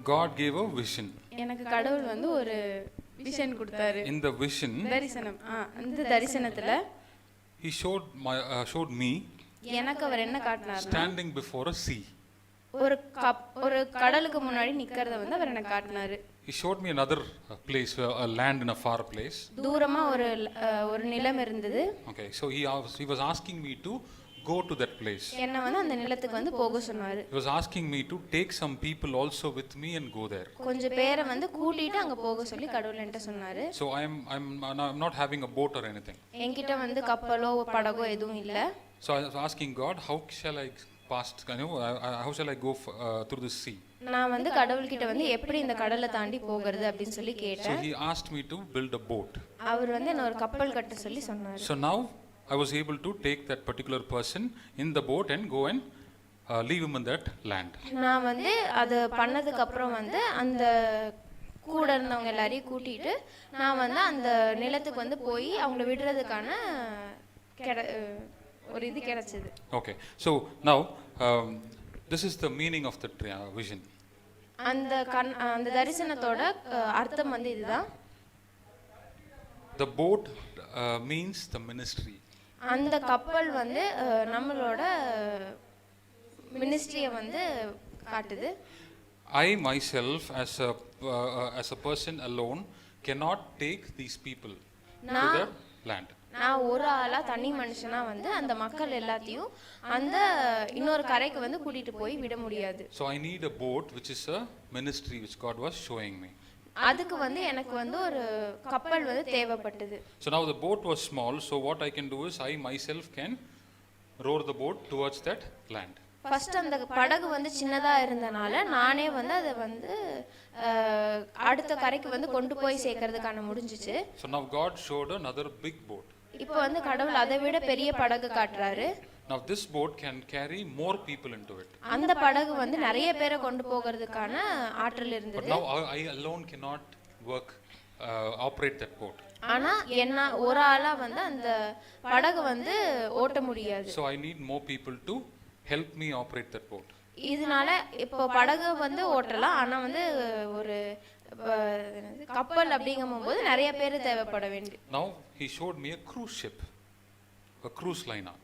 God gave a vision. எனக்கு கடவுள் வந்து ஒரு விஷன் கொடுத்தாரு. In the vision, தரிசனம். அந்த தரிசனத்துல he showed me எனக்கு அவர் என்ன காட்டினார்? standing before a sea. ஒரு கடலுக்கு முன்னாடி நிக்கிறத வந்து அவர் எனக்கு காட்டினாரு. He showed me another place, a land in a far place. தூரமா ஒரு நிலம் இருந்தது. Okay, so he was asking me to go to that place. என்ன வந்து அந்த நிலத்துக்கு வந்து போக சொன்னாரு. He was asking me to take some people also with me and go there. கொஞ்சம் பேரை வந்து கூட்டிட்டு அங்க போக சொல்லி கடவுள் என்கிட்ட சொன்னாரு. So I'm not having a boat or anything. என்கிட்ட வந்து கப்பலோ படகோ எதுவும் இல்ல. So I was asking God, how shall I how shall I go through the sea? நான் வந்து கடவுள் கிட்ட வந்து எப்படி இந்த கடலை தாண்டி போகிறது அப்படினு சொல்லி கேட்டேன். So he asked me to build a boat. அவர் வந்து என்ன ஒரு கப்பல் கட்ட சொல்லி சொன்னாரு. So now I was able to take that particular person in the boat and go and leave him in that land. நான் வந்து அது பண்ணதுக்கு அப்புறம் வந்து அந்த கூட இருந்தவங்க எல்லாரையும் கூட்டிட்டு நான் வந்து அந்த நிலத்துக்கு வந்து போய் அவங்களை விடுறதுக்கான ஒரு இது கிடைச்சது. Okay, so now this is the meaning of the vision. அந்த தரிசனத்தோட அர்த்தம் வந்து இதுதான். The boat means the ministry. அந்த கப்பல் வந்து நம்மளோட மினிஸ்ட்ரியை வந்து காட்டுது. I myself as a person alone cannot take these people to the land. நான் ஒரு ஆளா தனி மனுஷனா வந்து அந்த மக்கள் எல்லாத்தையும் அந்த இன்னொரு கரைக்கு வந்து கூட்டிட்டு போய் விட முடியாது. So I need a boat which is a ministry which God was showing me. அதுக்கு வந்து எனக்கு வந்து ஒரு கப்பல் வந்து தேவைப்பட்டது. So now the boat was small, so what I can do is I myself can row the boat towards that land. First அந்த படகு வந்து சின்னதா இருந்தனால நானே வந்து அதை வந்து அடுத்த கரைக்கு வந்து கொண்டு போய் சேர்க்கிறதுக்கான முடிஞ்சிச்சு. So now God showed another big boat. இப்போ வந்து கடவுள் அதை விட பெரிய படகு காட்டுறாரு. Now this boat can carry more people into it. அந்த படகு வந்து நிறைய பேரை கொண்டு போகிறதுக்கான ஆற்றல் இருந்தது. But now I alone cannot operate that boat. ஆனா என்ன ஒரு ஆளா வந்து அந்த படகு வந்து ஓட்ட முடியாது. So I need more people to help me operate that boat. இதனால இப்போ படகு வந்து ஓட்டலாம், ஆனா வந்து ஒரு கப்பல் அப்படிங்கும்போது நிறைய பேர் தேவைப்பட வேண்டும். Now he showed me a cruise ship, a cruise liner.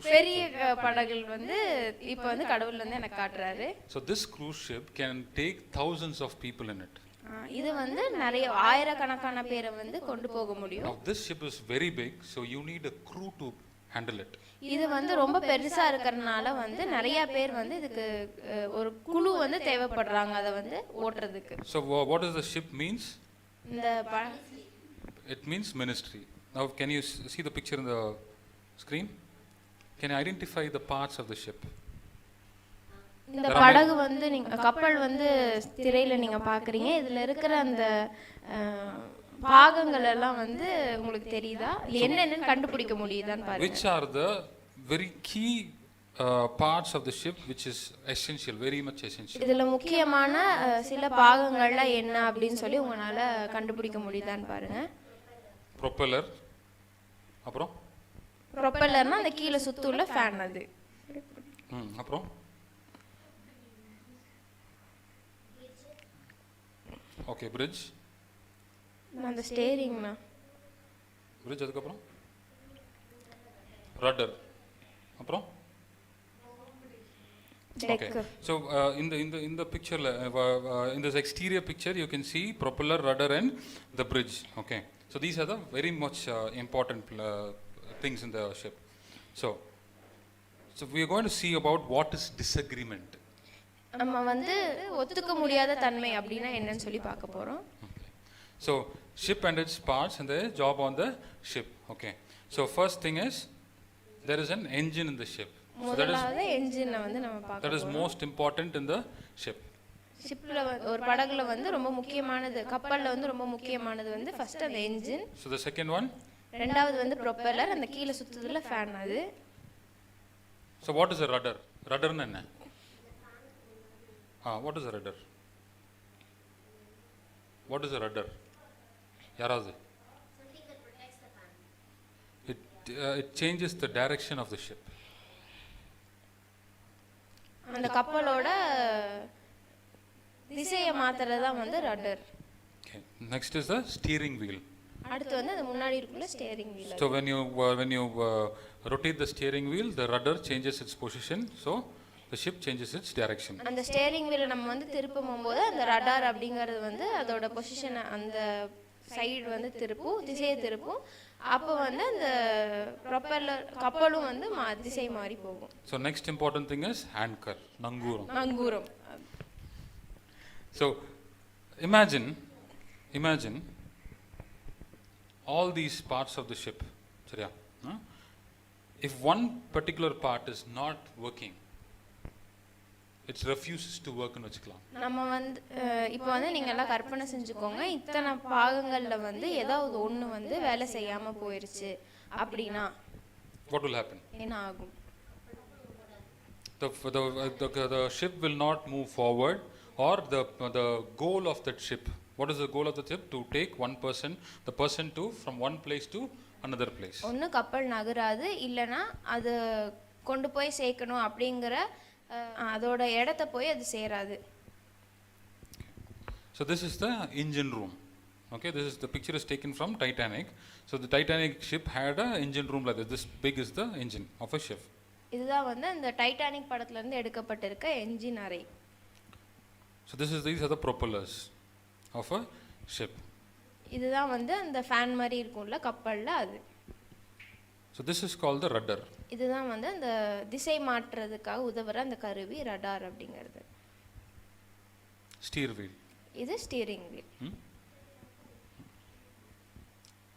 பெரிய படகுகள் வந்து இப்போ வந்து கடவுள் வந்து எனக்கு காட்டுறாரு. So this cruise ship can take thousands of people in it. இது வந்து நிறைய ஆயிரக்கணக்கான பேரை வந்து கொண்டு போக முடியும். Now this ship is very big, so you need a crew to handle it. இது வந்து ரொம்ப பெருசா இருக்கறனால வந்து நிறைய பேர் வந்து இதுக்கு ஒரு குழு வந்து தேவைப்படுறாங்க அத வந்து ஓட்றதுக்கு. So what does the ship means? It means ministry. Now can you see the picture in the screen? Can you identify the parts of the ship? இந்த படகு வந்து நீங்க கப்பல் வந்து திரையில நீங்க பாக்குறீங்க. இதுல இருக்கிற அந்த பாகங்கள் எல்லாம் வந்து உங்களுக்கு தெரியுதா? என்னன்னு கண்டுபிடிக்க முடியுதான்னு பாருங்க. Which are the very key parts of the ship which is essential, very much essential? இதுல முக்கியமான சில பாகங்கள்லாம் என்ன அப்படினு சொல்லி உங்களால கண்டுபிடிக்க முடியுதான்னு பாருங்க. Propeller. அப்புறம் ப்ரொப்பல்லர்னா அந்த கீழ சுத்துள்ள ஃபேன் அது. அப்புறம் ஓகே bridge. அந்த ஸ்டீரிங்னா bridge அதுக்கு அப்புறம் rudder. அப்புறம் okay, so in the picture in this exterior picture you can see propeller, rudder and the bridge. Okay, so these are the very much important things in the ship. So we are going to see about what is disagreement. நம்ம வந்து ஒத்துக்க முடியாத தன்மை அப்படினா என்னன்னு சொல்லி பார்க்க போறோம். So ship and its parts and the job on the ship. Okay, so first thing is there is an engine in the ship. முதலாவது என்ஜின் வந்து நம்ம பார்க்க போறோம். That is most important in the ship. ஷிப்ல ஒரு படகுல வந்து ரொம்ப முக்கியமானது, கப்பல்ல வந்து ரொம்ப முக்கியமானது வந்து ஃபர்ஸ்ட் அந்த engine. So the second one, ரெண்டாவது வந்து ப்ரொப்பல்லர், அந்த கீழ சுத்துதுல ஃபேன் அது. So what is a rudder? Rudder னா என்ன? What is a rudder? What is a rudder? யாராவது? It changes the direction of the ship. அந்த கப்பலோட திசையை மாத்துறது தான் வந்து ரட்டர். Okay. Next is the steering wheel. அடுத்து வந்து அது முன்னாடி இருக்குள்ள steering wheel. So when you rotate the steering wheel, the rudder changes its position, so the ship changes its direction. அந்த ஸ்டீரிங் வீலை நம்ம வந்து திருப்பும் போது அந்த ரடார் அப்படிங்கிறது வந்து அதோட பொசிஷனை அந்த சைடு வந்து திருப்பும், திசையை திருப்பும். அப்போ வந்து அந்த ப்ரொப்பல்லர் கப்பலும் வந்து திசை மாறி போகும். So next important thing is anchor, நங்கூரம். நங்கூரம். So imagine all these parts of the ship, சரியா? If one particular part is not working, it refuses to work னு வச்சுக்கலாம். நம்ம வந்து இப்போ வந்து நீங்க எல்லாம் கற்பனை செஞ்சுக்கோங்க, இத்தனை பாகங்கள்ல வந்து ஏதாவது ஒண்ணு வந்து வேலை செய்யாம போயிருச்சு அப்படினா what will happen? என்ன ஆகும்? The ship will not move forward, or the goal of that ship, what is the goal of the ship? To take the person to from one place to another place. ஒண்ணு கப்பல் நகராது, இல்லனா அது கொண்டு போய் சேர்க்கணும் அப்படிங்கற அதோட இடத்தை போய் அது சேராது. So this is the engine room. Okay, the picture is taken from Titanic. So the Titanic ship had a engine room like this. This big is the engine of a ship. இதுதான் வந்து அந்த Titanic படத்துல இருந்து எடுக்கப்பட்டிருக்க engine அறை. So these are the propellers of a ship. இதுதான் வந்து அந்த fan மாதிரி இருக்கும்ல கப்பல்ல அது. So this is called the rudder. இதுதான் வந்து அந்த திசை மாற்றுறதுக்காக உதவுற அந்த கருவி ரடார் அப்படிங்கிறது. Steer wheel. இது steering wheel.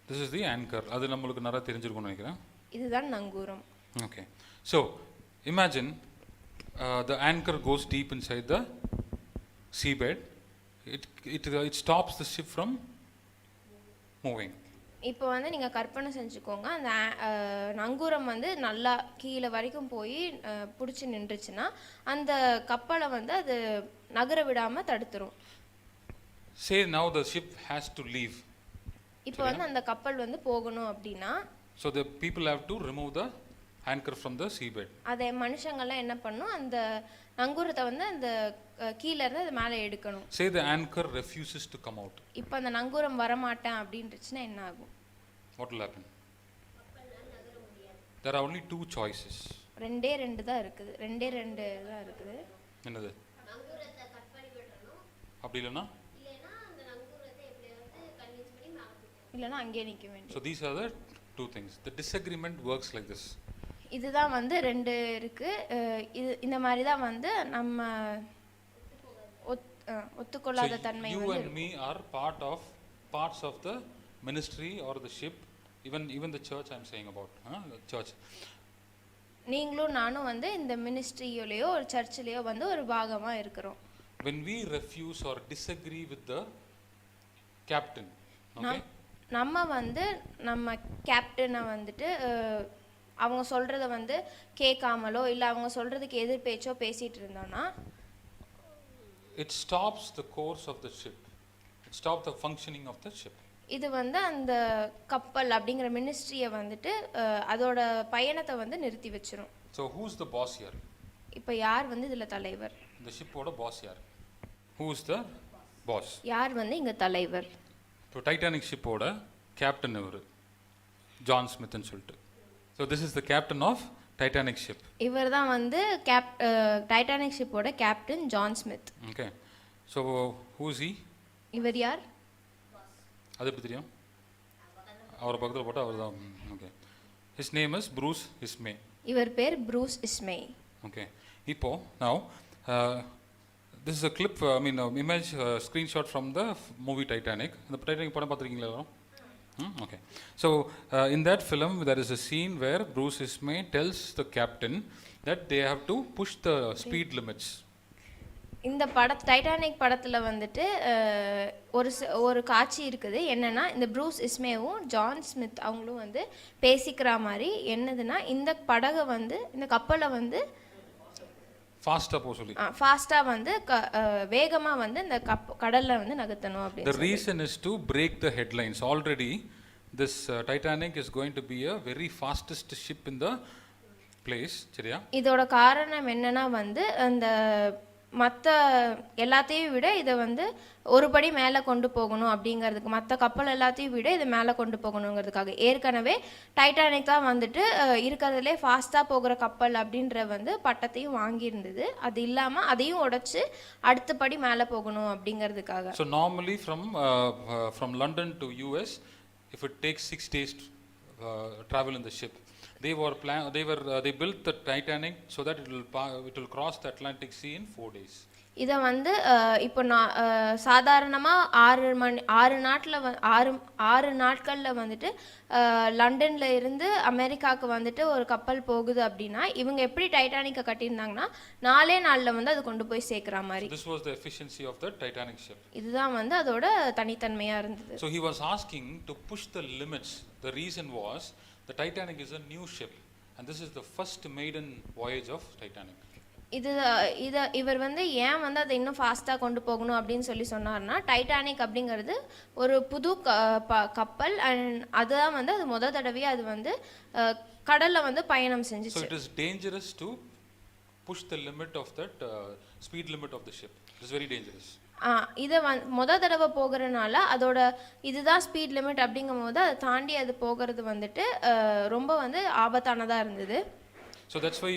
This is the anchor. அது நமக்கு நிறைய தெரிஞ்சிருக்கும்னு நினைக்கிறேன். இதுதான் நங்கூரம். Okay. So imagine the anchor goes deep inside the seabed. It stops the ship from moving. இப்போ வந்து நீங்க கற்பனை செஞ்சுக்கோங்க, அந்த நங்கூரம் வந்து நல்லா கீழே வரைக்கும் போய் பிடிச்சி நின்றுச்சுன்னா அந்த கப்பலை வந்து அது நகர விடாம தடுத்துரும். Say now the ship has to leave. இப்போ வந்து அந்த கப்பல் வந்து போகணும் அப்படின்னா so the people have to remove the anchor from the seabed. அதே மனுஷங்கள்லாம் என்ன பண்ணணும், அந்த நங்கூரத்தை வந்து அந்த கீழ இருந்து அது மேலே எடுக்கணும். Say the anchor refuses to come out. இப்போ அந்த நங்கூரம் வர மாட்டேன் அப்படின்றச்சுன்னா என்ன ஆகும்? What will happen? There are only two choices. ரெண்டே தான் இருக்குது. தான் இருக்குது. என்னது? நங்கூரத்தை கட் பண்ணி விடணும். அப்படி இல்லனா அந்த நங்கூரத்தை எப்படியாவது கன்வின்ஸ் பண்ணி மாத்தணும். இல்லனா அங்கேயே நிக்க வேண்டும். So these are the two things. The disagreement works like this. இதுதான் வந்து ரெண்டு இருக்கு. இந்த மாதிரி தான் வந்து நம்ம ஒத்துக்கொள்ளாத தன்மை வந்து. You and me are parts of the ministry or the ship, even the church I am saying about, the church. நீங்களும் நானும் வந்து இந்த மினிஸ்ட்ரியோலயோ ஒரு சர்ச்சிலயோ வந்து ஒரு பாகமா இருக்கிறோம். When we refuse or disagree with the captain, okay? நம்ம வந்து நம்ம கேப்டனை வந்துட்டு அவங்க சொல்றத வந்து கேட்காமலோ இல்ல அவங்க சொல்றதுக்கு எதிர் பேச்சோ பேசிட்டு இருந்தோம்னா it stops the course of the ship. It stops the functioning of the ship. இது வந்து அந்த கப்பல் அப்படிங்கிற மினிஸ்ட்ரியை வந்துட்டு அதோட பயணத்தை வந்து நிறுத்தி வச்சிரும். So who's the boss here? இப்போ யார் வந்து இதுல தலைவர்? The ship ஓட boss யார்? Who's the boss? யார் வந்து இங்க தலைவர்? இப்போ டைட்டானிக் ship ஓட கேப்டன் இவரு ஜான் ஸ்மித் னு சொல்லிட்டு. So this is the captain of Titanic ship. இவர்தான் வந்து டைட்டானிக் ஷிப்போட captain John Smith. Okay. So who is he? இவர் யார்? அது எப்படி தெரியும்? அவர் பக்கத்துல போட்டா அவர்தான். Okay. His name is Bruce Ismay. இவர் பேர் ப்ரூஸ் இஸ்மே. Okay. இப்போ now this is a clip, image screenshot from the movie Titanic. அந்த டைட்டானிக் படம் பார்த்திருக்கீங்களா எல்லாரும்? Okay. So in that film there is a scene where Bruce Ismay tells the captain that they have to push the speed limits. இந்த Titanic படத்துல வந்துட்டு ஒரு காட்சி இருக்குது. என்னன்னா இந்த ப்ரூஸ் இஸ்மேவும் ஜான் ஸ்மித் அவங்களும் வந்து பேசிக்கிற மாதிரி என்னதுன்னா இந்த படகை வந்து இந்த கப்பலை வந்து ஃபாஸ்டா வந்து வேகமா வந்து இந்த கடல்ல வந்து நகர்த்தணும் அப்படி. The reason is to break the headlines. Already this Titanic is going to be a very fastest ship in the place. சரியா? இதோட காரணம் என்னன்னா வந்து அந்த மற்ற எல்லாத்தையும் விட இதை வந்து ஒரு படி மேலே கொண்டு போகணும் அப்படிங்கிறதுக்கு, மற்ற கப்பல் எல்லாத்தையும் விட இதை மேலே கொண்டு போகணுங்கிறதுக்காக. ஏற்கனவே டைட்டானிக் தான் வந்துட்டு இருக்கிறதுலே ஃபாஸ்ட்டாக போகிற கப்பல் அப்படின்ற வந்து பட்டத்தையும் வாங்கியிருந்தது. அது இல்லாமல் அதையும் உடைச்சு அடுத்த படி மேலே போகணும் அப்படிங்கிறதுக்காக. So normally from London to US, if it takes 6 days to travel in the ship, they built the Titanic so that it will cross the Atlantic Sea in 4 days. இதை வந்து இப்போ நான் சாதாரணமாக 6 நாட்களில் வந்துட்டு லண்டனில் இருந்து அமெரிக்காவுக்கு வந்துட்டு ஒரு கப்பல் போகுது அப்படின்னா, இவங்க எப்படி டைட்டானிக்கை கட்டியிருந்தாங்கன்னா 4 நாளில் வந்து அது கொண்டு போய் சேர்க்குற மாதிரி. This was the efficiency of the Titanic ship. இதுதான் வந்து அதோட தனித்தன்மையாக இருந்தது. So he was asking to push the limits. The reason was the Titanic is a new ship and this is the first maiden voyage of Titanic. இவர் வந்து ஏன் வந்து அதை இன்னும் ஃபாஸ்ட்டாக கொண்டு போகணும் அப்படின்னு சொன்னார்னா, டைட்டானிக் அப்படிங்கிறது ஒரு புது கப்பல் அண்ட் அதுதான் வந்து அது முதல் தடவையாக அது வந்து கடலில் வந்து பயணம் செஞ்சுச்சு. So it is dangerous to push the limit of that speed limit of the ship. It is very dangerous. இதை முதல் தடவை போகிறனால அதோட இதுதான் ஸ்பீட் லிமிட் அப்படிங்கும் போது அதை தாண்டி அது போகிறது வந்துட்டு ரொம்ப வந்து ஆபத்தானதாக இருந்தது. So that's why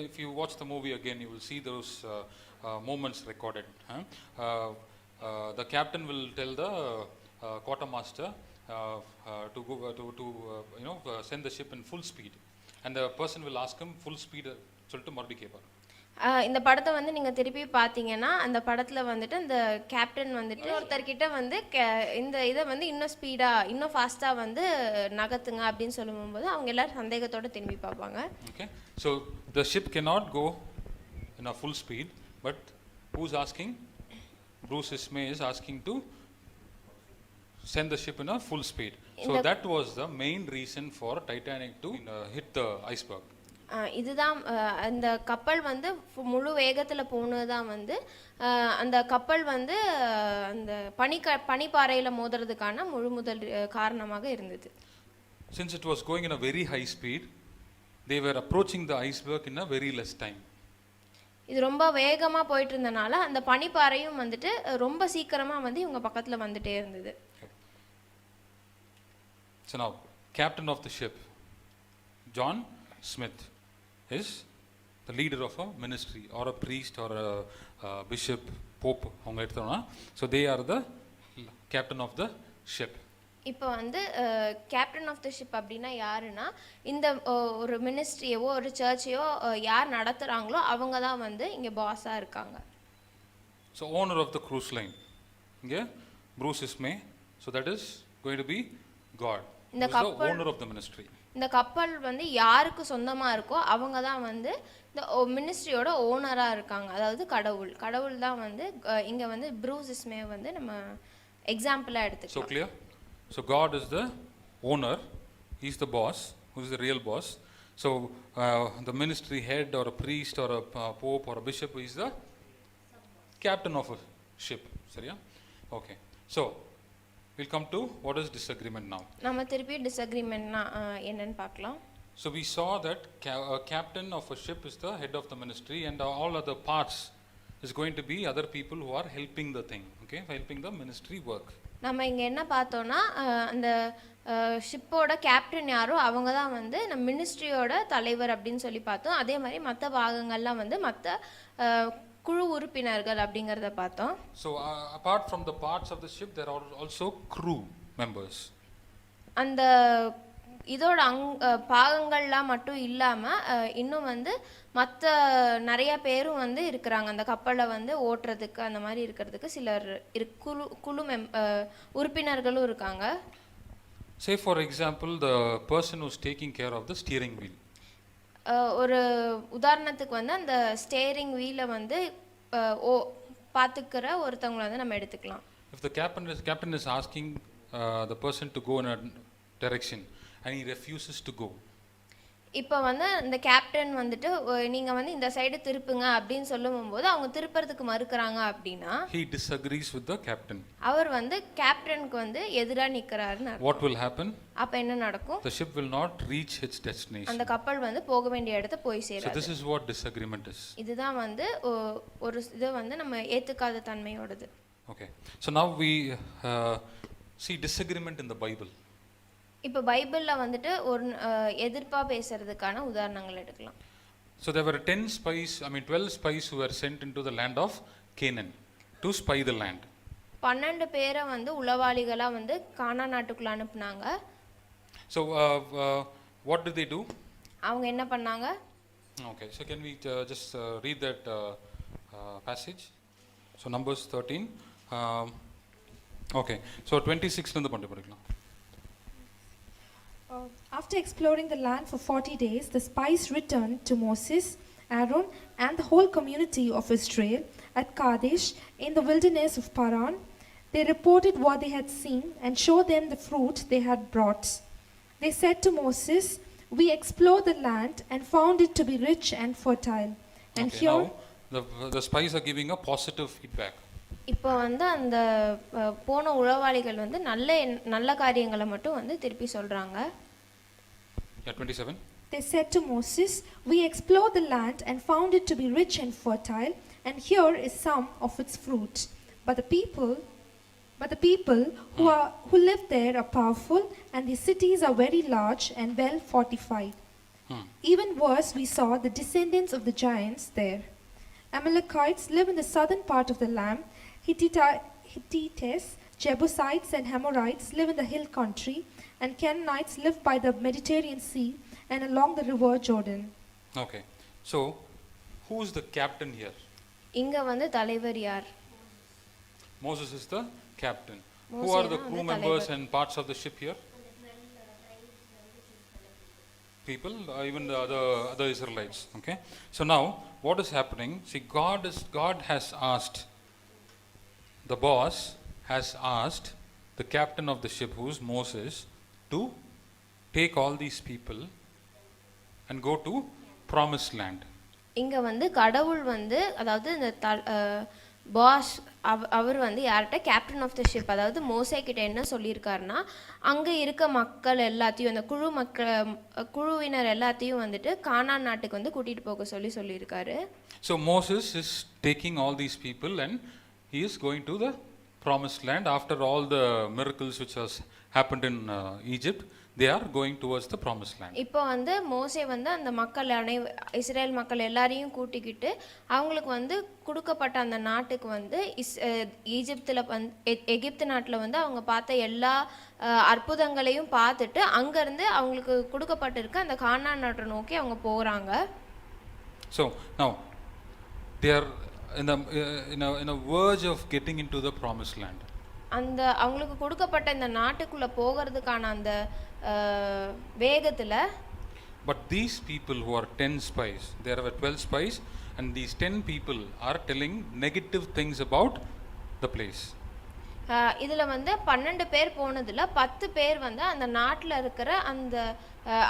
if you watch the movie again, you will see those moments recorded. The captain will tell the quartermaster to go send the ship in full speed, and the person will ask him full speed சொல்லிட்டு மறுபடியும் கேட்பார். இந்த படத்தை வந்து நீங்கள் திருப்பி பார்த்தீங்கன்னா அந்த படத்தில் வந்துட்டு இந்த கேப்டன் வந்துட்டு ஒருத்தர்கிட்ட வந்து இந்த இதை வந்து இன்னும் ஸ்பீடாக இன்னும் ஃபாஸ்ட்டாக வந்து நகர்த்துங்க அப்படின்னு சொல்லும்போது அவங்க எல்லாரும் சந்தேகத்தோடு திரும்பி பார்ப்பாங்க. Okay, so the ship cannot go in a full speed, but who's asking? Bruce Ismay is asking to send the ship in a full speed. So that was the main reason for Titanic to hit the iceberg. இதுதான் அந்த கப்பல் வந்து முழு வேகத்தில் போனது தான் வந்து அந்த கப்பல் வந்து அந்த பனிப்பாறையில் மோதுறதுக்கான முதல் காரணமாக இருந்தது. Since it was going in a very high speed, they were approaching the iceberg in a very less time. இது ரொம்ப வேகமாக போயிட்டு இருந்தனால அந்த பனிப்பாறையும் வந்துட்டு ரொம்ப சீக்கிரமாக வந்து இவங்க பக்கத்தில் வந்துட்டே இருந்தது. So now, captain of the ship, John Smith, is the leader of a ministry or a priest or a bishop, pope அவங்க எடுத்தோம்னா, so they are the captain of the ship. இப்போ வந்து கேப்டன் ஆஃப் த ஷிப் அப்படின்னா யாருன்னா, இந்த ஒரு மினிஸ்ட்ரியவோ ஒரு சர்ச்சையோ யார் நடத்துகிறாங்களோ அவங்க தான் வந்து இங்கே பாஸாக இருக்காங்க. So owner of the cruise line, இங்கே Bruce Ismay, so that is going to be God, இந்த the owner of the ministry. இந்த கப்பல் வந்து யாருக்கு சொந்தமாக இருக்கோ அவங்க தான் வந்து இந்த மினிஸ்ட்ரியோட ஓனராக இருக்காங்க. அதாவது கடவுள் தான் வந்து இங்கே வந்து ப்ரூஸ் இஸ்மே வந்து நம்ம எக்ஸாம்பிளாக எடுத்துக்கலாம். So clear? So God is the owner, he is the boss, who is the real boss. So the ministry head or a priest or a pope or a bishop is the captain of a ship. சரியா? Okay. So we'll come to what is disagreement now. நம்ம திருப்பி டிஸ்அக்ரிமெண்ட்னா என்னன்னு பார்க்கலாம். So we saw that a captain of a ship is the head of the ministry and all other parts is going to be other people who are helping the thing, okay, helping the ministry work. நம்ம இங்கே என்ன பார்த்தோன்னா அந்த ஷிப்போட captain யாரோ அவங்க தான் வந்து நம்ம மினிஸ்ட்ரியோட தலைவர் அப்படின்னு சொல்லி பார்த்தோம். அதே மாதிரி மற்ற பாகங்கள்லாம் வந்து மற்ற குழு உறுப்பினர்கள் அப்படிங்கிறத பார்த்தோம். So apart from the parts of the ship there are also crew members. அந்த இதோட பாகங்கள்லாம் மட்டும் இல்லாமல் இன்னும் வந்து மற்ற நிறைய பேரும் வந்து இருக்கிறாங்க அந்த கப்பலை வந்து ஓட்டுறதுக்கு அந்த மாதிரி இருக்கிறதுக்கு சிலர் குழு உறுப்பினர்களும் இருக்காங்க. Say for example the person who's taking care of the steering wheel. ஒரு உதாரணத்துக்கு வந்து அந்த ஸ்டேரிங் வீலை வந்து பார்த்துக்கிற ஒருத்தவங்களை வந்து நம்ம எடுத்துக்கலாம். If the captain is asking the person to go in a direction and he refuses to go, இப்போ வந்து இந்த கேப்டன் வந்துட்டு நீங்கள் வந்து இந்த சைடு திருப்புங்க அப்படின்னு சொல்லும்போது அவங்க திருப்புறதுக்கு மறுக்கிறாங்க அப்படின்னா he disagrees with the captain. அவர் வந்து கேப்டனுக்கு வந்து எதிராக நிற்கிறாருன்னு What will happen? அப்போ என்ன நடக்கும்? The ship will not reach its destination. அந்த கப்பல் வந்து போக வேண்டிய இடத்த போய் So சேராது. this is what disagreement is. இதுதான் வந்து ஒரு இது வந்து நம்ம ஏற்றுக்காத தன்மையோடது. Okay. So now we see disagreement in the Bible. இப்போ பைபிளில் வந்துட்டு ஒரு எதிர்ப்பாக பேசுறதுக்கான உதாரணங்கள் எடுக்கலாம். So there were 10 spies, 12 spies who were sent into the land of Canaan to spy the land. 12 பேரை வந்து உளவாளிகளாக வந்து கானா நாட்டுக்குள்ள அனுப்புனாங்க. So what did they do? அவங்க என்ன பண்ணாங்க? Okay, so can we just read that passage? So Numbers 13. Okay, so 26 ல பண்ணி படிக்கலாம். After exploring the land for 40 days, the spies returned to Moses, Aaron, and the whole community of Israel at Kadesh in the wilderness of Paran. They reported what they had seen and showed them the fruit they had brought. They said to Moses, "We explored the land and found it to be rich and fertile." And Okay, here, now the spies are giving a positive feedback. இப்போ வந்து அந்த போன உளவாளிகள் வந்து நல்ல காரியங்களை மட்டும் வந்து திருப்பி சொல்கிறாங்க. Yeah, 27. they said to Moses, "We explored the land and found it to be rich and fertile, and here is some of its fruit. But the people who live there are powerful, and the cities are very large and well fortified. Even worse, we saw the descendants of the giants there. Amalekites live in the southern part of the land. Hittites, Jebusites, and Amorites live in the hill country, and Canaanites live by the Mediterranean Sea and along the river Jordan." Okay, so who is the captain here? இங்கே வந்து தலைவர் யார்? Moses is the captain. Who Moses are the is crew the members தலைவர். and parts of the ship here? People, even the other Israelites. Okay, so now what is happening? See, God has asked, the boss has asked the captain of the ship, who is Moses, to take all these people and go to promised land. இங்கே வந்து கடவுள் வந்து அதாவது இந்த pass அவர் வந்து யார்கிட்ட captain of the ship அதாவது மோசே கிட்ட என்ன சொல்லியிருக்காருன்னா அங்கே இருக்க மக்கள் எல்லாத்தையும் அந்த குழுவினர் எல்லாத்தையும் வந்துட்டு கானான் நாட்டுக்கு வந்து கூட்டிகிட்டு போக சொல்லியிருக்காரு. So Moses is taking all these people and he is going to the promised land. After all the miracles which has happened in Egypt, they are going towards the promised land. இப்போ வந்து மோசே வந்து அந்த மக்கள் Israel மக்கள் எல்லாரையும் கூட்டிக்கிட்டு அவங்களுக்கு வந்து கொடுக்கப்பட்ட அந்த நாட்டுக்கு வந்து ஈஜிப்தில் எகிப்து நாட்டில் வந்து அவங்க பார்த்த எல்லா அற்புதங்களையும் பார்த்துட்டு அங்கேருந்து அவங்களுக்கு கொடுக்கப்பட்டிருக்க அந்த கானான் நாட்டை நோக்கி அவங்க போகிறாங்க. So now they are in a verge of getting into the promised land. அந்த அவங்களுக்கு கொடுக்கப்பட்ட இந்த நாட்டுக்குள்ளே போகிறதுக்கான அந்த வேகத்தில் But these people who are 10 spies, there were 12 spies, and these 10 people are telling negative things about the place. இதில் வந்து 12 பேர் போனதில் 10 பேர் வந்து அந்த நாட்டில் இருக்கிற அந்த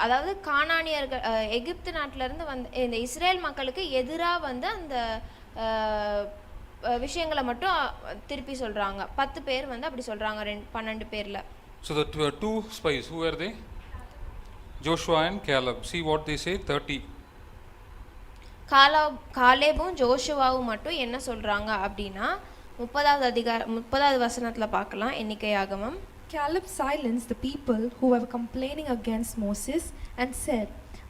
அதாவது கானானியர்கள் எகிப்து நாட்டிலேருந்து வந்து இந்த இஸ்ரேல் மக்களுக்கு எதிராக வந்து அந்த விஷயங்களை மட்டும் திருப்பி சொல்கிறாங்க. 10 பேர் வந்து அப்படி சொல்கிறாங்க 12 பேரில். So the two spies, who were they? Joshua and Caleb. See what they say, 30. காலேபும் ஜோஷுவாவும் மட்டும் என்ன சொல்கிறாங்க அப்படின்னா 30வது வசனத்தில் பார்க்கலாம் எண்ணிக்கையாகமம். Caleb silenced the people who were complaining against Moses and said,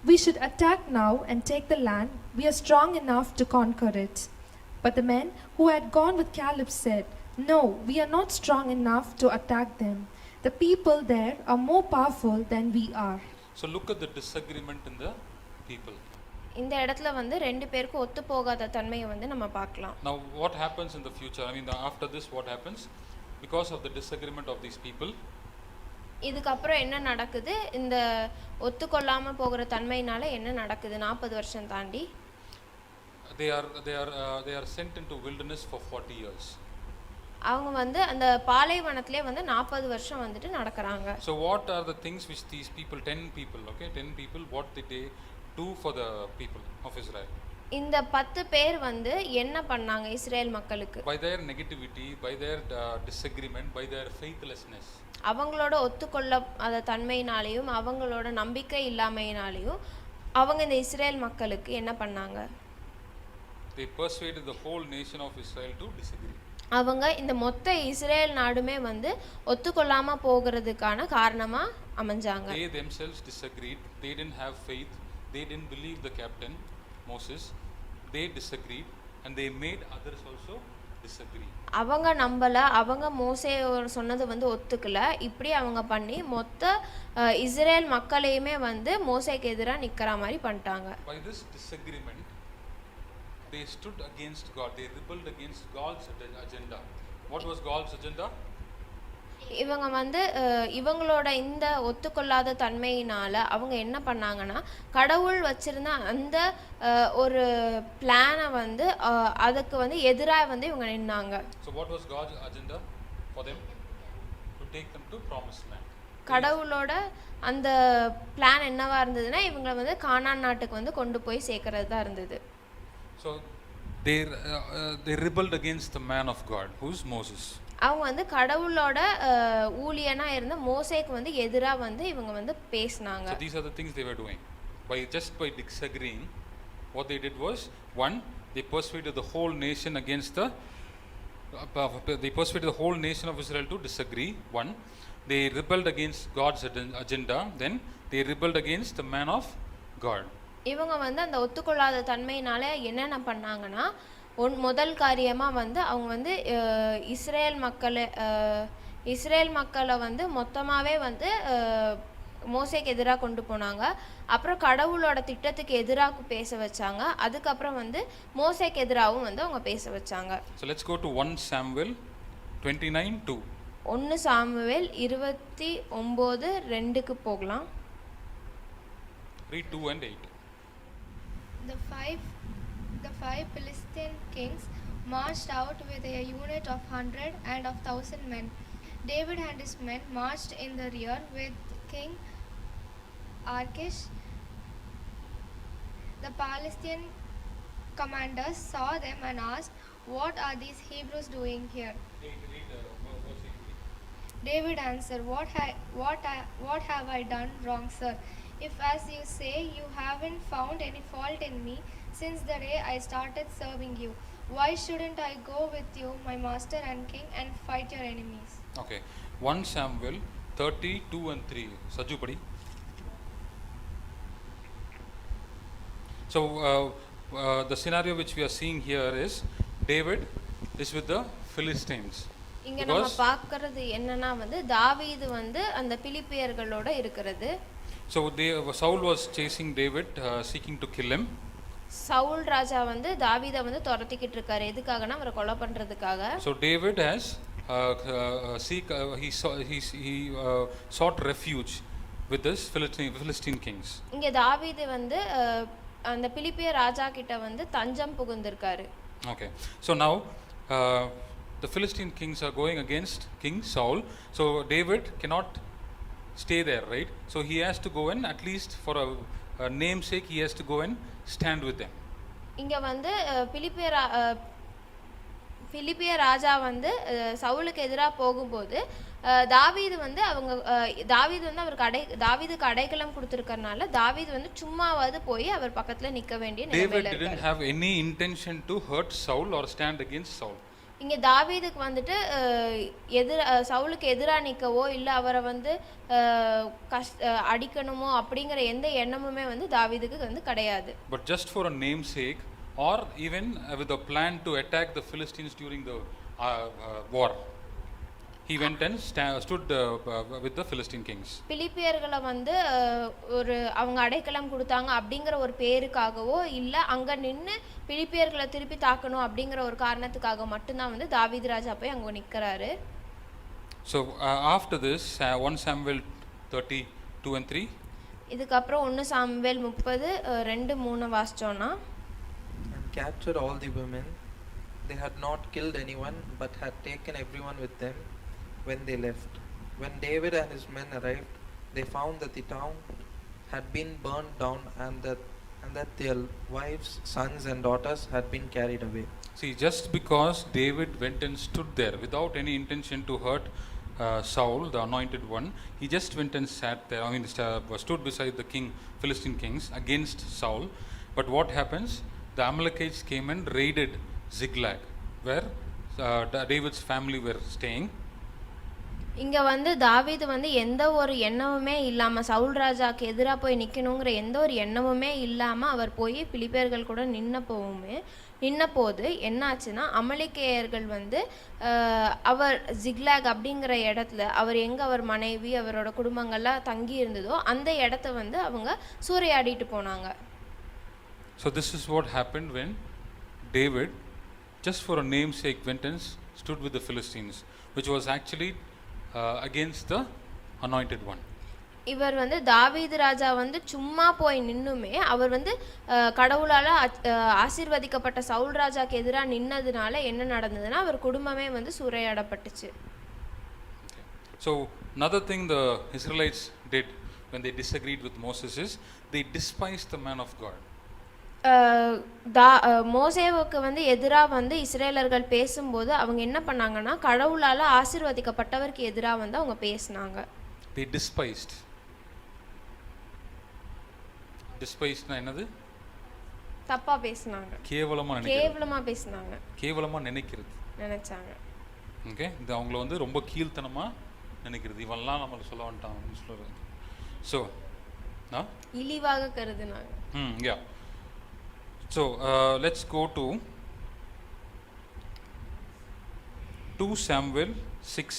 "We should attack now and take the land. We are strong enough to conquer it." But the men who had gone with Caleb said, "No, we are not strong enough to attack them. The people there are more powerful than we are." So look at the disagreement in the people. இந்த இடத்துல வந்து 2 பேருக்கும் ஒத்து போகாத தன்மையை வந்து நம்ம பார்க்கலாம். Now what happens in the future? After this what happens? Because of the disagreement of these people, இதுக்கப்புறம் என்ன நடக்குது? இந்த ஒத்துக்கொள்ளாமல் போகிற தன்மையினால என்ன நடக்குது? 40 வருஷம் தாண்டி they are sent into wilderness for 40 years. அவங்க வந்து அந்த பாலைவனத்திலே வந்து 40 வருஷம் வந்துட்டு நடக்கறாங்க. So what are the things which these people, 10 people, okay, 10 people, what did they do for the people of Israel? இந்த 10 பேர் வந்து என்ன பண்ணாங்க இஸ்ரேல் மக்களுக்கு? By their negativity, by their disagreement, by their faithlessness. அவங்களோட ஒத்துக்கொள்ளாத தன்மையினாலேயும் அவங்களோட நம்பிக்கை இல்லாமையினாலேயும் அவங்க இந்த இஸ்ரேல் மக்களுக்கு என்ன பண்ணாங்க? They persuaded the whole nation of Israel to disagree. அவங்க இந்த மொத்த இஸ்ரேல் நாடுமே வந்து ஒத்துக்கொள்ளாம போகிறதுக்கான காரணமா அமைஞ்சாங்க. They themselves disagreed. They didn't have faith. They didn't believe the captain Moses. They disagreed and they made others also disagree. அவங்க நம்பல, அவங்க மோசே சொன்னது வந்து ஒத்துக்கல. இப்படி அவங்க பண்ணி மொத்த இஸ்ரேல் மக்களையுமே வந்து மோசேக்கு எதிராக நிக்கிற மாதிரி பண்ணிட்டாங்க. By this disagreement, they stood against God. They rebelled against God's agenda. What was God's agenda? இவங்க வந்து இவங்களோட இந்த ஒத்துக்கொள்ளாத தன்மையினால அவங்க என்ன பண்ணாங்கன்னா கடவுள் வச்சிருந்த அந்த ஒரு பிளானை வந்து அதுக்கு வந்து எதிராக வந்து இவங்க நின்னாங்க. So what was God's agenda for them? To take them to promised land. கடவுளோட அந்த பிளான் என்னவா இருந்ததுன்னா இவங்க வந்து கானான் நாட்டுக்கு வந்து கொண்டு போய் சேர்க்கறது தான் இருந்தது. So they rebelled against the man of God, who's Moses. அவங்க வந்து கடவுளோட ஊழியனா இருந்த மோசேக்கு வந்து எதிராக வந்து இவங்க வந்து பேசினாங்க. So these are the things they were doing. By disagreeing, what they did was, one, they persuaded the whole nation against they persuaded the whole nation of Israel to disagree. One, they rebelled against God's agenda. Then they rebelled against the man of God. இவங்க வந்து அந்த ஒத்துக்கொள்ளாத தன்மையினால என்னென்ன பண்ணாங்கன்னா முதல் காரியமாக வந்து அவங்க வந்து இஸ்ரேல் மக்களை வந்து மொத்தமாகவே வந்து மோசேக்கு எதிராக கொண்டு போனாங்க. அப்புறம் கடவுளோட திட்டத்துக்கு எதிராக பேச வச்சாங்க. அதுக்கப்புறம் வந்து மோசேக்கு எதிராகவும் வந்து அவங்க பேச வச்சாங்க. So let's go to 1 Samuel 29:2. 1 Samuel 29:2க்கு போகலாம். Read 2 and 8. The five Philistine kings marched out with a unit of 100 and of 1,000 men. David and his men marched in the rear with King Achish. The Palestinian commanders saw them and asked, "What are these Hebrews doing here?" David answered, What have I done wrong, sir? If, as you say, you haven't found any fault in me since the day I started serving you, why shouldn't I go with you, my master and king, and fight your enemies? Okay. 1 Samuel 32 and 3. Saju padi. So the scenario which we are seeing here is David is with the Philistines. இங்க நம்ம பார்க்கிறது என்னன்னா வந்து தாவீது வந்து அந்த பிலிப்பியர்களோட இருக்கிறது. So Saul was chasing David, seeking to kill him. Saul ராஜா வந்து தாவீதை வந்து துரத்திக்கிட்டு இருக்காரு. எதுக்காகனா அவரை கொலை பண்றதுக்காக. So David has sought refuge with this Philistine kings. இங்க தாவீது வந்து அந்த பிலிப்பிய ராஜா கிட்ட வந்து தஞ்சம் புகுந்திருக்காரு. Okay. So now the Philistine kings are going against King Saul. So David cannot stay there, right? So he has to go and at least for a namesake he has to go and stand with them. இங்க வந்து பிலிப்பிய ராஜா வந்து சவுலுக்கு எதிராக போகும்போது தாவீது வந்து தாவீதுக்கு அடைக்கலம் கொடுத்திருக்கறனால தாவீது வந்து சும்மாவாது போய் அவர் பக்கத்துல நிக்க வேண்டிய நிலைமையில இருக்காரு. David didn't have any intention to hurt Saul or stand against Saul. இங்க தாவீதுக்கு வந்துட்டு சவுலுக்கு எதிராக நிற்கவோ இல்லை அவரை வந்து அடிக்கணுமோ அப்படிங்கிற எந்த எண்ணமுமே வந்து தாவீதுக்கு வந்து கிடையாது. But just for a namesake or even with a plan to attack the Philistines during the war, he went and stood with the Philistine kings. பிலிப்பியர்களை வந்து அவங்க அடைக்கலம் கொடுத்தாங்க அப்படிங்கிற ஒரு பேருக்காகவோ இல்லை அங்க நின்று பிலிப்பியர்களை திருப்பி தாக்கணும் அப்படிங்கிற ஒரு காரணத்துக்காக மட்டும்தான் வந்து தாவீது ராஜா போய் அங்க நிற்கிறாரு. So after this 1 Samuel 32 and 3. இதுக்கப்புறம் 1 Samuel 30 2-3 வாசிச்சோம்னா and captured all the women They had not killed anyone, but had taken everyone with them when they left. When David and his men arrived, they found that the town had been burned down and that their wives, sons, and daughters had been carried away. See, just because David went and stood there without any intention to hurt Saul, the anointed one, he just went and sat there. Stood beside the king, Philistine kings, against Saul. But what happens? The Amalekites came and raided Ziklag, where David's family were staying. இங்கே வந்து தாவீது வந்து எந்த ஒரு எண்ணமுமே இல்லாமல் சவுல் ராஜாக்கு எதிராக போய் நிற்கணுங்கிற எந்த ஒரு எண்ணமுமே இல்லாமல் அவர் போய் பிலிப்பேர்கள் கூட நின்னபோது என்னாச்சுன்னா அமலேக்கியர்கள் வந்து அவர் ஜிக்லாக் அப்படிங்கிற இடத்துல அவர் மனைவி அவரோட குடும்பங்கள்லாம் தங்கி இருந்ததோ அந்த இடத்த வந்து அவங்க சூறையாடிட்டு போனாங்க. So this is what happened when David, just for a namesake, went and stood with the Philistines, which was actually against the anointed one. இவர் வந்து தாவீது ராஜா வந்து சும்மா போய் நின்னுமே அவர் வந்து கடவுளால் ஆசீர்வதிக்கப்பட்ட சவுல் ராஜாக்கு எதிராக நின்னதுனால என்ன நடந்ததுன்னா அவர் குடும்பமே வந்து சூறையாடப்பட்டுச்சு. So another thing the Israelites did when they disagreed with Moses is they despised the man of God. மோசேவுக்கு வந்து எதிராக வந்து இஸ்ரேலர்கள் பேசும்போது அவங்க என்ன பண்ணாங்கன்னா கடவுளால் ஆசீர்வதிக்கப்பட்டவருக்கு எதிராக வந்து அவங்க பேசினாங்க. They despised. Despised-னா என்னது? தப்பா பேசினாங்க. கேவலமா பேசினாங்க. கேவலமா நினைச்சாங்க. ஓகே, இது அவங்கள வந்து ரொம்ப கீழ்த்தனமா நினைக்கிறது. இவன்லாம் நம்மள சொல்ல வந்துட்டான் சொல்றது. So, இழிவாக கருதுனாங்க. Yeah. So let's go to 2 Samuel 6.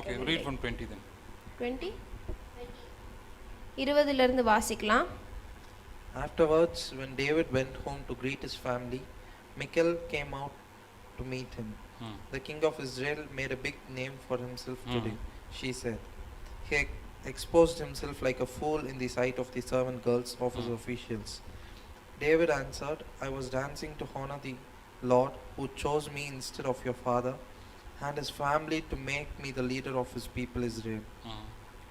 Okay, read from 20 then. 20? 20 இருந்து வாசிக்கலாம். Afterwards, when David went home to greet his family, Michal came out to meet him. The king of Israel made a big name for himself today, she said. He exposed himself like a fool in the sight of the servant girls of his officials. David answered, I was dancing to honor the Lord who chose me instead of your father and his family to make me the leader of his people Israel.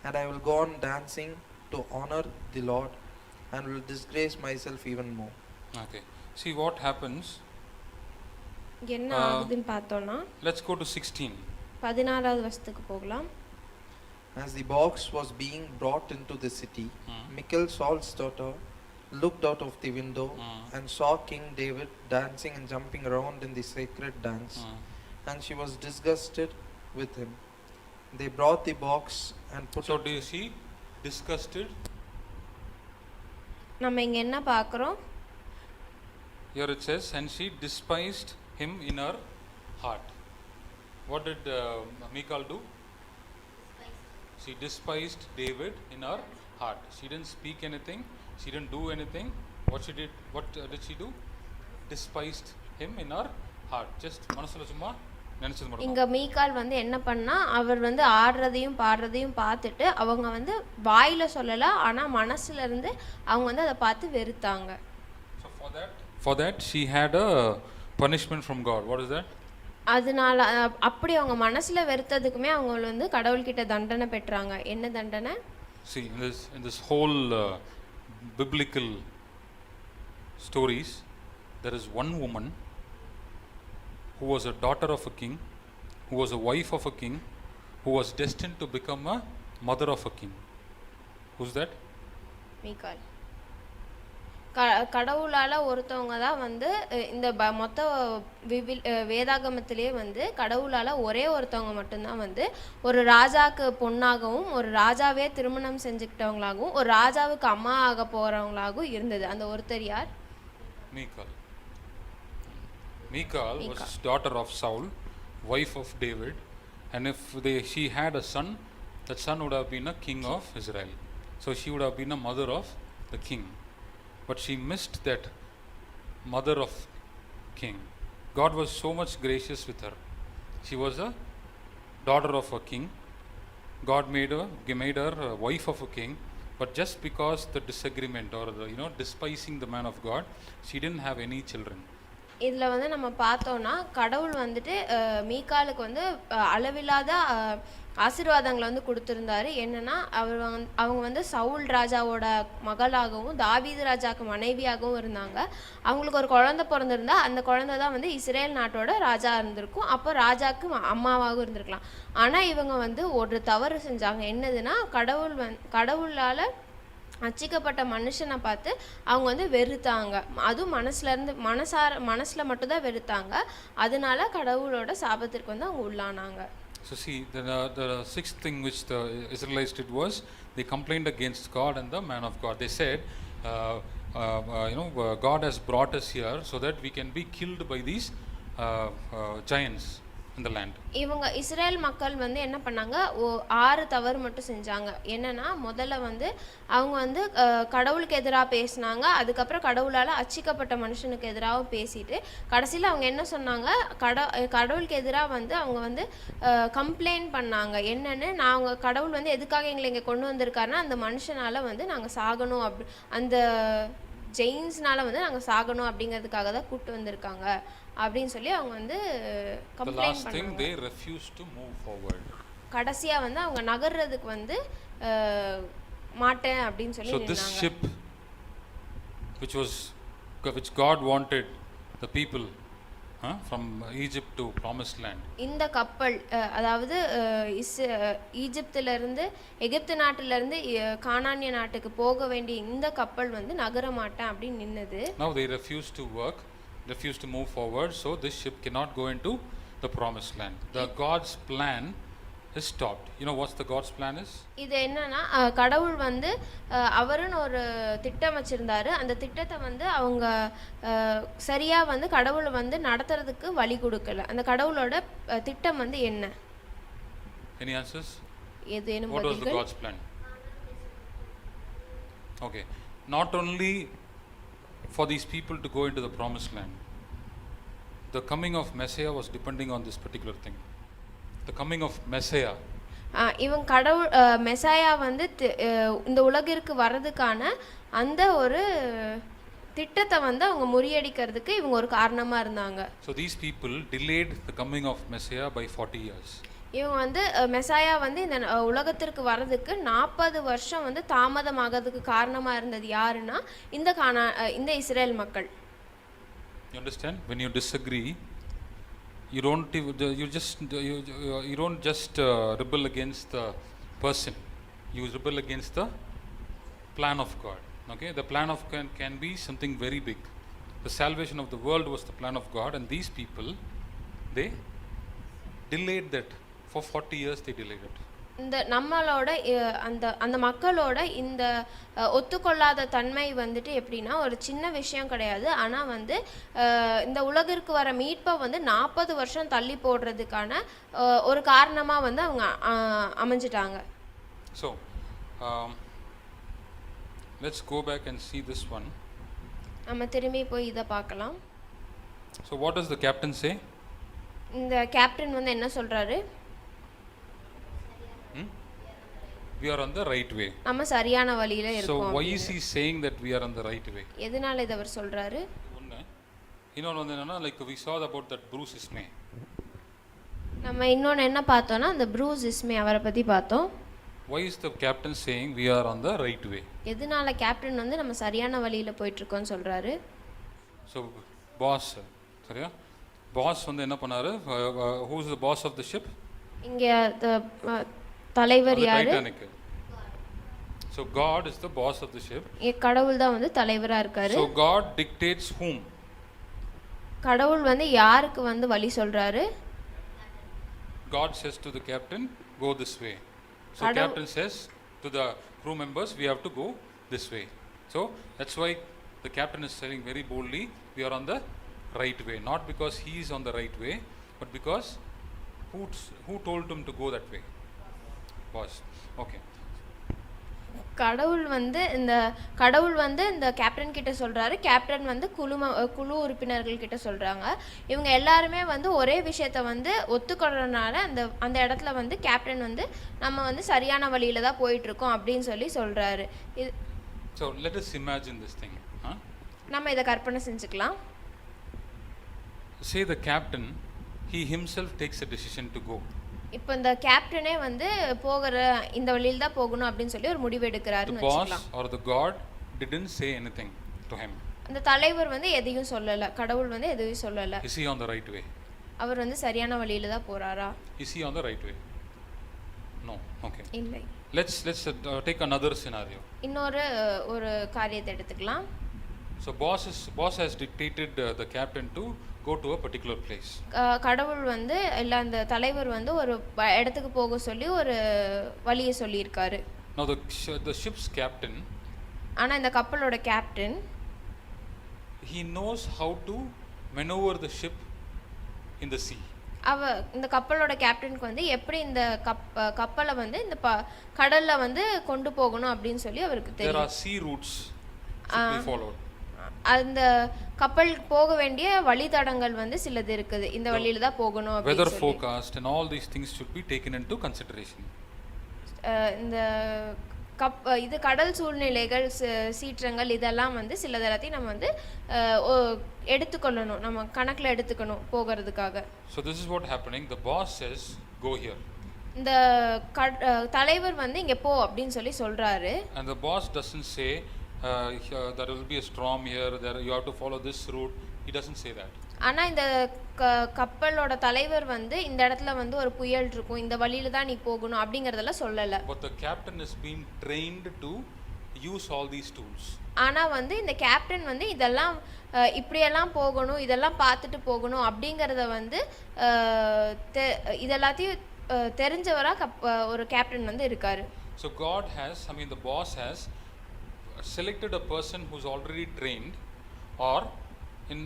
And I will go on dancing to honor the Lord and will disgrace myself even more. Okay. See what happens. என்ன ஆகுதுன்னு பார்த்தோம்னா Let's go to 16. 16வது வசனத்துக்கு போகலாம். As the box was being brought into the city, Michal, Saul's daughter, looked out of the window and saw King David dancing and jumping around in the sacred dance, and she was disgusted with him. They brought the box and put So do you see disgusted? நம்ம இங்க என்ன பார்க்கறோம்? Here it says, and she despised him in her heart. What did Michal do? She despised David in her heart. She didn't speak anything. She didn't do anything. What did she do? Despised him in her heart. Just மனசுல சும்மா நினைச்சது மட்டும். இங்க மீகால் வந்து என்ன பண்ணா அவர் வந்து ஆடுறதையும் பாடுறதையும் பார்த்துட்டு அவங்க வந்து வாயில சொல்லல ஆனா மனசுல இருந்து அவங்க வந்து அதை பார்த்து வெறுத்தாங்க. So for that she had a punishment from God. What is that? அதனால அப்படி அவங்க மனசுல வெறுத்ததுக்குமே அவங்க வந்து கடவுள்கிட்ட தண்டனை பெற்றாங்க. என்ன தண்டனை? See, in this whole biblical stories, there is one woman who was a daughter of a king, who was a wife of a king, who was destined to become a mother of a king. Who's that? Michal. கடவுளால ஒருத்தவங்க தான் வந்து இந்த மொத்த வேதாகமத்திலே வந்து கடவுளால ஒரே ஒருத்தவங்க மட்டும்தான் வந்து ஒரு ராஜாக்கு பொண்ணாகவும் ஒரு ராஜாவே திருமணம் செஞ்சுக்கிட்டவங்களாகவும் ஒரு ராஜாவுக்கு அம்மா ஆக போறவங்களாகவும் இருந்தது. அந்த ஒருத்தர் யார்? Michal. Michal was daughter of Saul, wife of David, and if she had a son, that son would have been a king of Israel. So she would have been a mother of the king. But she missed that mother of king. God was so much gracious with her. She was a daughter of a king. God made her a wife of a king. But just because the disagreement or the, despising the man of God, she didn't have any children. இதில் வந்து நம்ம பார்த்தோன்னா கடவுள் வந்துட்டு மீகாலுக்கு வந்து அளவில்லாத ஆசீர்வாதங்களை வந்து கொடுத்துருந்தாரு. என்னென்னா அவங்க வந்து சவுல் ராஜாவோட மகளாகவும் தாவீது ராஜாவுக்கு மனைவியாகவும் இருந்தாங்க. அவங்களுக்கு ஒரு குழந்தை பிறந்திருந்தா அந்த குழந்தை தான் வந்து இஸ்ரேல் நாட்டோட ராஜா இருந்திருக்கும். அப்போ ராஜாவுக்கு அம்மாவாகவும் இருந்திருக்கலாம். ஆனால் இவங்க வந்து ஒரு தவறு செஞ்சாங்க. என்னதுன்னா கடவுளால் அச்சிக்கப்பட்ட மனுஷனை பார்த்து அவங்க வந்து வெறுத்தாங்க. அதுவும் மனசில் மட்டும்தான் வெறுத்தாங்க. அதனால கடவுளோட சாபத்திற்கு வந்து அவங்க உள்ளானாங்க. So see, the sixth thing which the Israelites did was they complained against God and the man of God. They said, God has brought us here so that we can be killed by these giants in the land. இவங்க Israel மக்கள் வந்து என்ன பண்ணாங்க, 6 தவறு மட்டும் செஞ்சாங்க. என்னன்னா முதல்ல வந்து அவங்க வந்து கடவுளுக்கு எதிராக பேசினாங்க. அதுக்கப்புறம் கடவுளால் அச்சிக்கப்பட்ட மனுஷனுக்கு எதிராக பேசிட்டு கடைசியில் அவங்க என்ன சொன்னாங்க, கடவுளுக்கு எதிராக வந்து அவங்க வந்து கம்ப்ளைண்ட் பண்ணாங்க. என்னன்னு, நாங்கள் கடவுள் வந்து எதுக்காக எங்களை இங்கே கொண்டு வந்திருக்காருன்னா அந்த மனுஷனால் வந்து நாங்கள் சாகணும், அந்த ஜெயின்ஸ்னால வந்து நாங்கள் சாகணும் அப்படிங்கிறதுக்காக தான் கூப்பிட்டு வந்திருக்காங்க அப்படின்னு சொல்லி அவங்க வந்து கம்ப்ளைண்ட் பண்ணாங்க. கடைசியா வந்து அவங்க நகர்றதுக்கு வந்து மாட்டேன் அப்படின்னு சொல்லி நின்னாங்க. So this ship which God wanted the people from Egypt to promised land. இந்த கப்பல் அதாவது ஈஜிப்தில இருந்து எகிப்து நாட்டில இருந்து கானானிய நாட்டுக்கு போக வேண்டிய இந்த கப்பல் வந்து நகர மாட்டேன் அப்படி நின்னது. Now they refused to to move forward, so this ship cannot go into the promised land. The God's plan is stopped. You know what's the God's plan is? இது என்னன்னா, கடவுள் வந்து அவருன்னு ஒரு திட்டம் வச்சிருந்தாரு. அந்த திட்டத்தை வந்து அவங்க சரியா வந்து கடவுளை வந்து நடத்துறதுக்கு வழி கொடுக்கல. அந்த கடவுளோட திட்டம் வந்து என்ன? Any answers? ஏதேனும் What was the God's plan? Okay, not only for these people to go into the promised land, the coming of Messiah was depending on this particular thing. The coming of Messiah, இவங்க கடவுள் மெசாயா வந்து இந்த உலகிற்கு வர்றதுக்கான அந்த ஒரு திட்டத்தை வந்து அவங்க முறியடிக்கிறதுக்கு இவங்க ஒரு காரணமா இருந்தாங்க. So these people delayed the coming of Messiah by 40 years. இவங்க வந்து மெசாயா வந்து இந்த உலகத்திற்கு வர்றதுக்கு 40 வருஷம் வந்து தாமதமாகிறதுக்கு காரணமா இருந்தது யாருன்னா இந்த இஸ்ரேல் மக்கள். You understand? When you disagree, you don't just rebel against the person. You rebel against the plan of God. Okay, the plan of God can be something very big. The salvation of the world was the plan of God, and these people, they delayed that for 40 years. They delayed it. இந்த நம்மளோட அந்த மக்களோட இந்த ஒத்துக்கொள்ளாத தன்மை வந்துட்டு எப்படின்னா ஒரு சின்ன விஷயம் கிடையாது. ஆனால் வந்து இந்த உலகிற்கு வர மீட்பை வந்து 40 வருஷம் தள்ளி போடுறதுக்கான ஒரு காரணமாக வந்து அவங்க அமைஞ்சிட்டாங்க. So let's go back and see this one. நம்ம திரும்பி போய் இதை பார்க்கலாம். So what does the captain say? இந்த கேப்டன் வந்து என்ன சொல்றாரு? We are on the right way. நம்ம சரியான வழியில இருக்கோம். So why is he saying that we are on the right way? எதனால இத அவர் சொல்றாரு? இன்னொன்னு வந்து என்னன்னா, like we saw about that Bruce Ismay. நம்ம இன்னொன்னு என்ன பார்த்தோம்னா அந்த ப்ரூஸ் இஸ்மே அவரை பத்தி பார்த்தோம். Why is the captain saying we are on the right way? எதனால கேப்டன் வந்து நம்ம சரியான வழியில போயிட்டு இருக்கோம்னு சொல்றாரு? So boss, சரியா? boss வந்து என்ன பண்ணாரு? Who is the boss of the ship? இங்க தலைவர் யாரு? So God is the boss of the ship. கடவுள் தான் வந்து தலைவரா இருக்காரு. So God dictates whom? கடவுள் வந்து யாருக்கு வந்து வழி சொல்றாரு? God says to the captain, go this way. So captain says to the crew members, we have to go this way. So that's why the captain is saying very boldly, we are on the right way. Not because he is on the right way, but because who told him to go that way? Boss. Okay. கடவுள் வந்து இந்த captain கிட்ட சொல்றாரு. Captain வந்து குழு உறுப்பினர்கள் கிட்ட சொல்றாங்க. இவங்க எல்லாருமே வந்து ஒரே விஷயத்தை வந்து ஒத்துக்கொள்றதுனால அந்த இடத்துல வந்து கேப்டன் வந்து நம்ம வந்து சரியான வழியில தான் போயிட்டு இருக்கோம் அப்படின்னு சொல்லி சொல்றாரு. So let us imagine this thing. நம்ம இத கற்பனை செஞ்சுக்கலாம். say the captain, he himself takes a decision to go. இப்போ இந்த கேப்டனே வந்து போகிற இந்த வழியில் தான் போகணும் அப்படின்னு சொல்லி ஒரு முடிவு The எடுக்கிறாருன்னு boss வச்சுக்கலாம். or the God didn't say anything to him. அந்த தலைவர் வந்து எதையும் சொல்லலை, கடவுள் வந்து எதையும் சொல்லலை. Is he on the right way? அவர் வந்து சரியான வழியில தான் போறாரா? Is he on the right way? No. Okay. இல்லை. Let's take another scenario. இன்னொரு ஒரு காரியத்தை எடுத்துக்கலாம். So boss has dictated the captain to go to a particular place. கடவுள் வந்து இல்லை அந்த தலைவர் வந்து ஒரு இடத்துக்கு போக சொல்லி ஒரு வழியை சொல்லியிருக்காரு. Now the ship's captain, ஆனால் இந்த கப்பலோட captain he knows how to maneuver the ship in the sea. இந்த கப்பலோட கேப்டனுக்கு வந்து எப்படி இந்த கப்பலை வந்து இந்த கடல்ல வந்து கொண்டு போகணும் அப்படின்னு சொல்லி அவருக்கு There தெரியும். are sea routes should be followed. அந்த கப்பல் போக வேண்டிய வழித்தடங்கள் வந்து சிலது இருக்குது, இந்த வழியில தான் போகணும் Weather அப்படின்னு சொல்லி. forecast and all these things should be taken into consideration. இந்த இது கடல் சூழ்நிலைகள் சீற்றங்கள் இதெல்லாம் வந்து சிலதெல்லாத்தையும் நம்ம வந்து எடுத்துக்கொள்ளணும், நம்ம கணக்கில் எடுத்துக்கணும் போகிறதுக்காக. So this is what happening. The boss says, go here. இந்த தலைவர் வந்து இங்கே போ அப்படின்னு சொல்லி சொல்றாரு. And the boss doesn't say there will be a storm here, there you have to follow this route. He doesn't say that. ஆனால் இந்த கப்பலோட தலைவர் வந்து இந்த இடத்துல வந்து ஒரு புயல் இருக்கும், இந்த வழியில தான் நீ போகணும் அப்படிங்கிறதெல்லாம் சொல்லலை. But the captain is being trained to use all these tools. ஆனால் வந்து இந்த கேப்டன் வந்து இதெல்லாம் இப்படியெல்லாம் போகணும், இதெல்லாம் பார்த்துட்டு போகணும் அப்படிங்கிறத வந்து இதெல்லாத்தையும் தெரிஞ்சவராக ஒரு கேப்டன் வந்து இருக்காரு. So God has, the boss has selected a person who's already trained, or in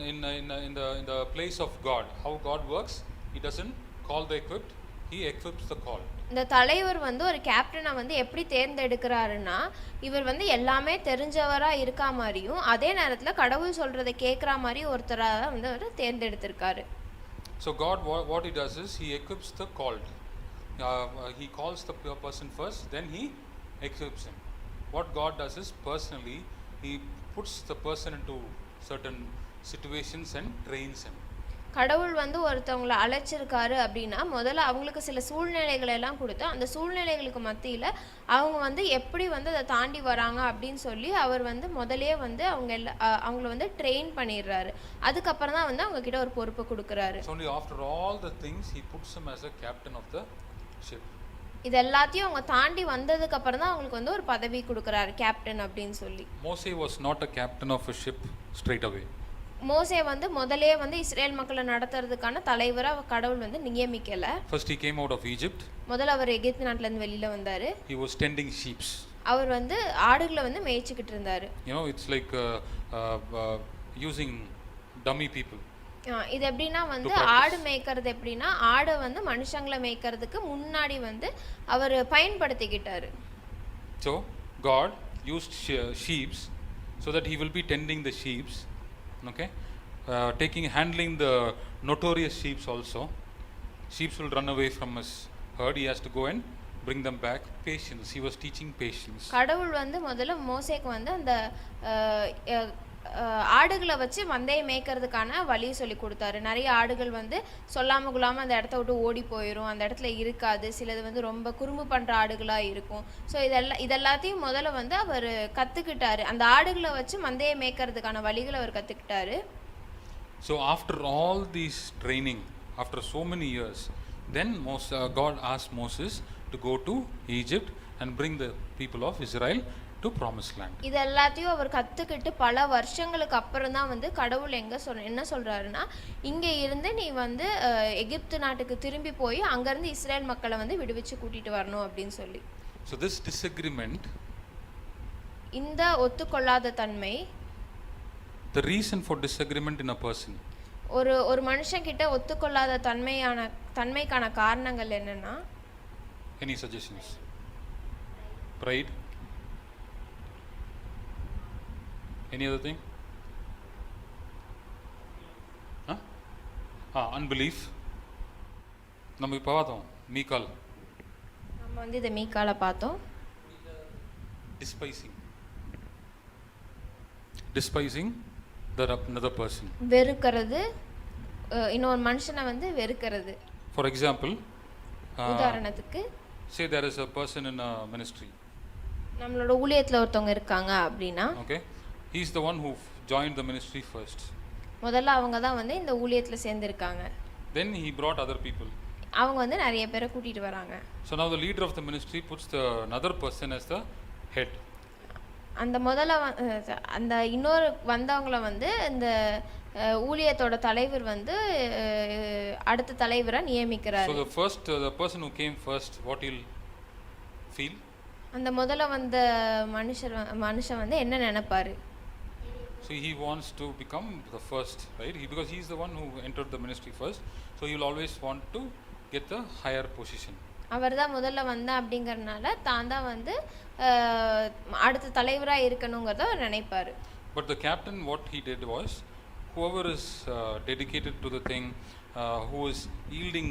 the place of God. How God works, he doesn't call the equipped, he equips the called. இந்த தலைவர் வந்து ஒரு கேப்டனை வந்து எப்படி தேர்ந்தெடுக்கிறாருன்னா, இவர் வந்து எல்லாமே தெரிஞ்சவரா இருக்கா மாதிரியும் அதே நேரத்துல கடவுள் சொல்றதை கேட்குற மாதிரி ஒருத்தராக வந்து அவர் தேர்ந்தெடுத்திருக்காரு. So God what he does is he equips the called. He calls the person first, then he equips him. What God does is personally he puts the person into certain situations and trains him. கடவுள் வந்து ஒருத்தவங்களை அழைச்சிருக்காரு அப்படின்னா முதல்ல அவங்களுக்கு சில சூழ்நிலைகளை எல்லாம் கொடுத்து அந்த சூழ்நிலைகளுக்கு மத்தியில் அவங்க வந்து எப்படி வந்து அதை தாண்டி வராங்க அப்படின்னு சொல்லி அவர் வந்து முதலே வந்து அவங்கள வந்து ட்ரெயின் பண்ணிடுறாரு. அதுக்கப்புறம் தான் வந்து அவங்க கிட்ட ஒரு பொறுப்பை கொடுக்குறாரு. Only after all the things he puts him as a captain of the ship. இது எல்லாத்தையும் அவங்க தாண்டி வந்ததுக்கு அப்புறம் தான் அவங்களுக்கு வந்து ஒரு பதவி கொடுக்குறாரு, கேப்டன் அப்படின்னு சொல்லி. Moses was not a captain of a ship straight away. மோசே வந்து முதலே வந்து இஸ்ரேல் மக்களை நடத்துறதுக்கான தலைவரா கடவுள் வந்து நியமிக்கல. First he came out of Egypt. முதல்ல அவர் எகிப்து நாட்டுல இருந்து வெளியில வந்தாரு. He was tending sheep. அவர் வந்து ஆடுகளை வந்து மேய்ச்சிக்கிட்டு இருந்தாரு. It's like using dummy people. இது எப்படின்னா வந்து ஆடு மேய்க்கிறது எப்படின்னா ஆடை வந்து மனுஷங்களை மேய்க்கிறதுக்கு முன்னாடி வந்து அவர் பயன்படுத்திக்கிட்டாரு. So God used sheep so that he will be tending the sheep. Okay, handling the notorious sheep also. Sheep will run away from his herd. He has to go and bring them back. Patience. He was teaching patience. கடவுள் வந்து முதல்ல மோசேக்கு வந்து அந்த ஆடுகளை வச்சு மந்தையை மேய்க்கிறதுக்கான வழியை சொல்லி கொடுத்தாரு. நிறைய ஆடுகள் வந்து சொல்லாம குலாம அந்த இடத்த விட்டு ஓடி போயிடும், அந்த இடத்துல இருக்காது. சிலது வந்து ரொம்ப குறும்பு பண்ற ஆடுகளா இருக்கும். ஸோ இதெல்லாத்தையும் முதல்ல வந்து அவர் கத்துக்கிட்டாரு. அந்த ஆடுகளை வச்சு மந்தையை மேய்க்கிறதுக்கான வழிகளை அவர் கத்துக்கிட்டாரு. So after all these training, after so many years, then God asked Moses to go to Egypt and bring the people of Israel to promised land. இது எல்லாத்தையும் அவர் கத்துக்கிட்டு பல வருஷங்களுக்கு அப்புறம் தான் வந்து கடவுள் என்ன சொல்றாருன்னா, இங்க இருந்து நீ வந்து எகிப்து நாட்டுக்கு திரும்பி போய் அங்க இருந்து இஸ்ரேல் மக்களை வந்து விடுவிச்சு கூட்டிட்டு வரணும் அப்படின்னு சொல்லி. So this disagreement, இந்த ஒத்துக்கொள்ளாத தன்மை, the reason for disagreement in a person, ஒரு மனுஷன் கிட்ட ஒத்துக்கொள்ளாத தன்மைக்கான காரணங்கள் என்னன்னா, any suggestions? Pride? Any other thing? Unbelief. நம்ம இப்போ பார்த்தோம் மீகால். நம்ம வந்து இதை மீகால பார்த்தோம். Despising the another person. வெறுக்கிறது இன்னொரு மனுஷனை வந்து வெறுக்கிறது. For example, உதாரணத்துக்கு say there is a person in a ministry. நம்மளோட ஊழியத்தில் ஒருத்தவங்க இருக்காங்க அப்படின்னா, Okay, he's the one who joined the ministry first. முதல்ல அவங்க தான் வந்து இந்த ஊழியத்தில் சேர்ந்துருக்காங்க. Then he brought other people. அவங்க வந்து நிறைய பேரை கூட்டிகிட்டு வராங்க. So now the leader of the ministry puts the another person as the head. அந்த முதல்ல அந்த இன்னொரு வந்தவங்கள வந்து இந்த ஊழியத்தோட தலைவர் வந்து அடுத்த தலைவரை நியமிக்கிறார். So the person who came first, what he'll feel? அந்த முதல்ல வந்த மனுஷன் வந்து என்ன நினைப்பாரு? So he wants to become the first, right? Because he's the one who entered the ministry first, so he will always want to get the higher position. அவர் தான் முதல்ல வந்தா அப்படிங்கறனால தான் தான் வந்து அடுத்த தலைவராக இருக்கணுங்கிறத அவர் நினைப்பார். But the captain, what he did was, whoever is dedicated to the thing, who is yielding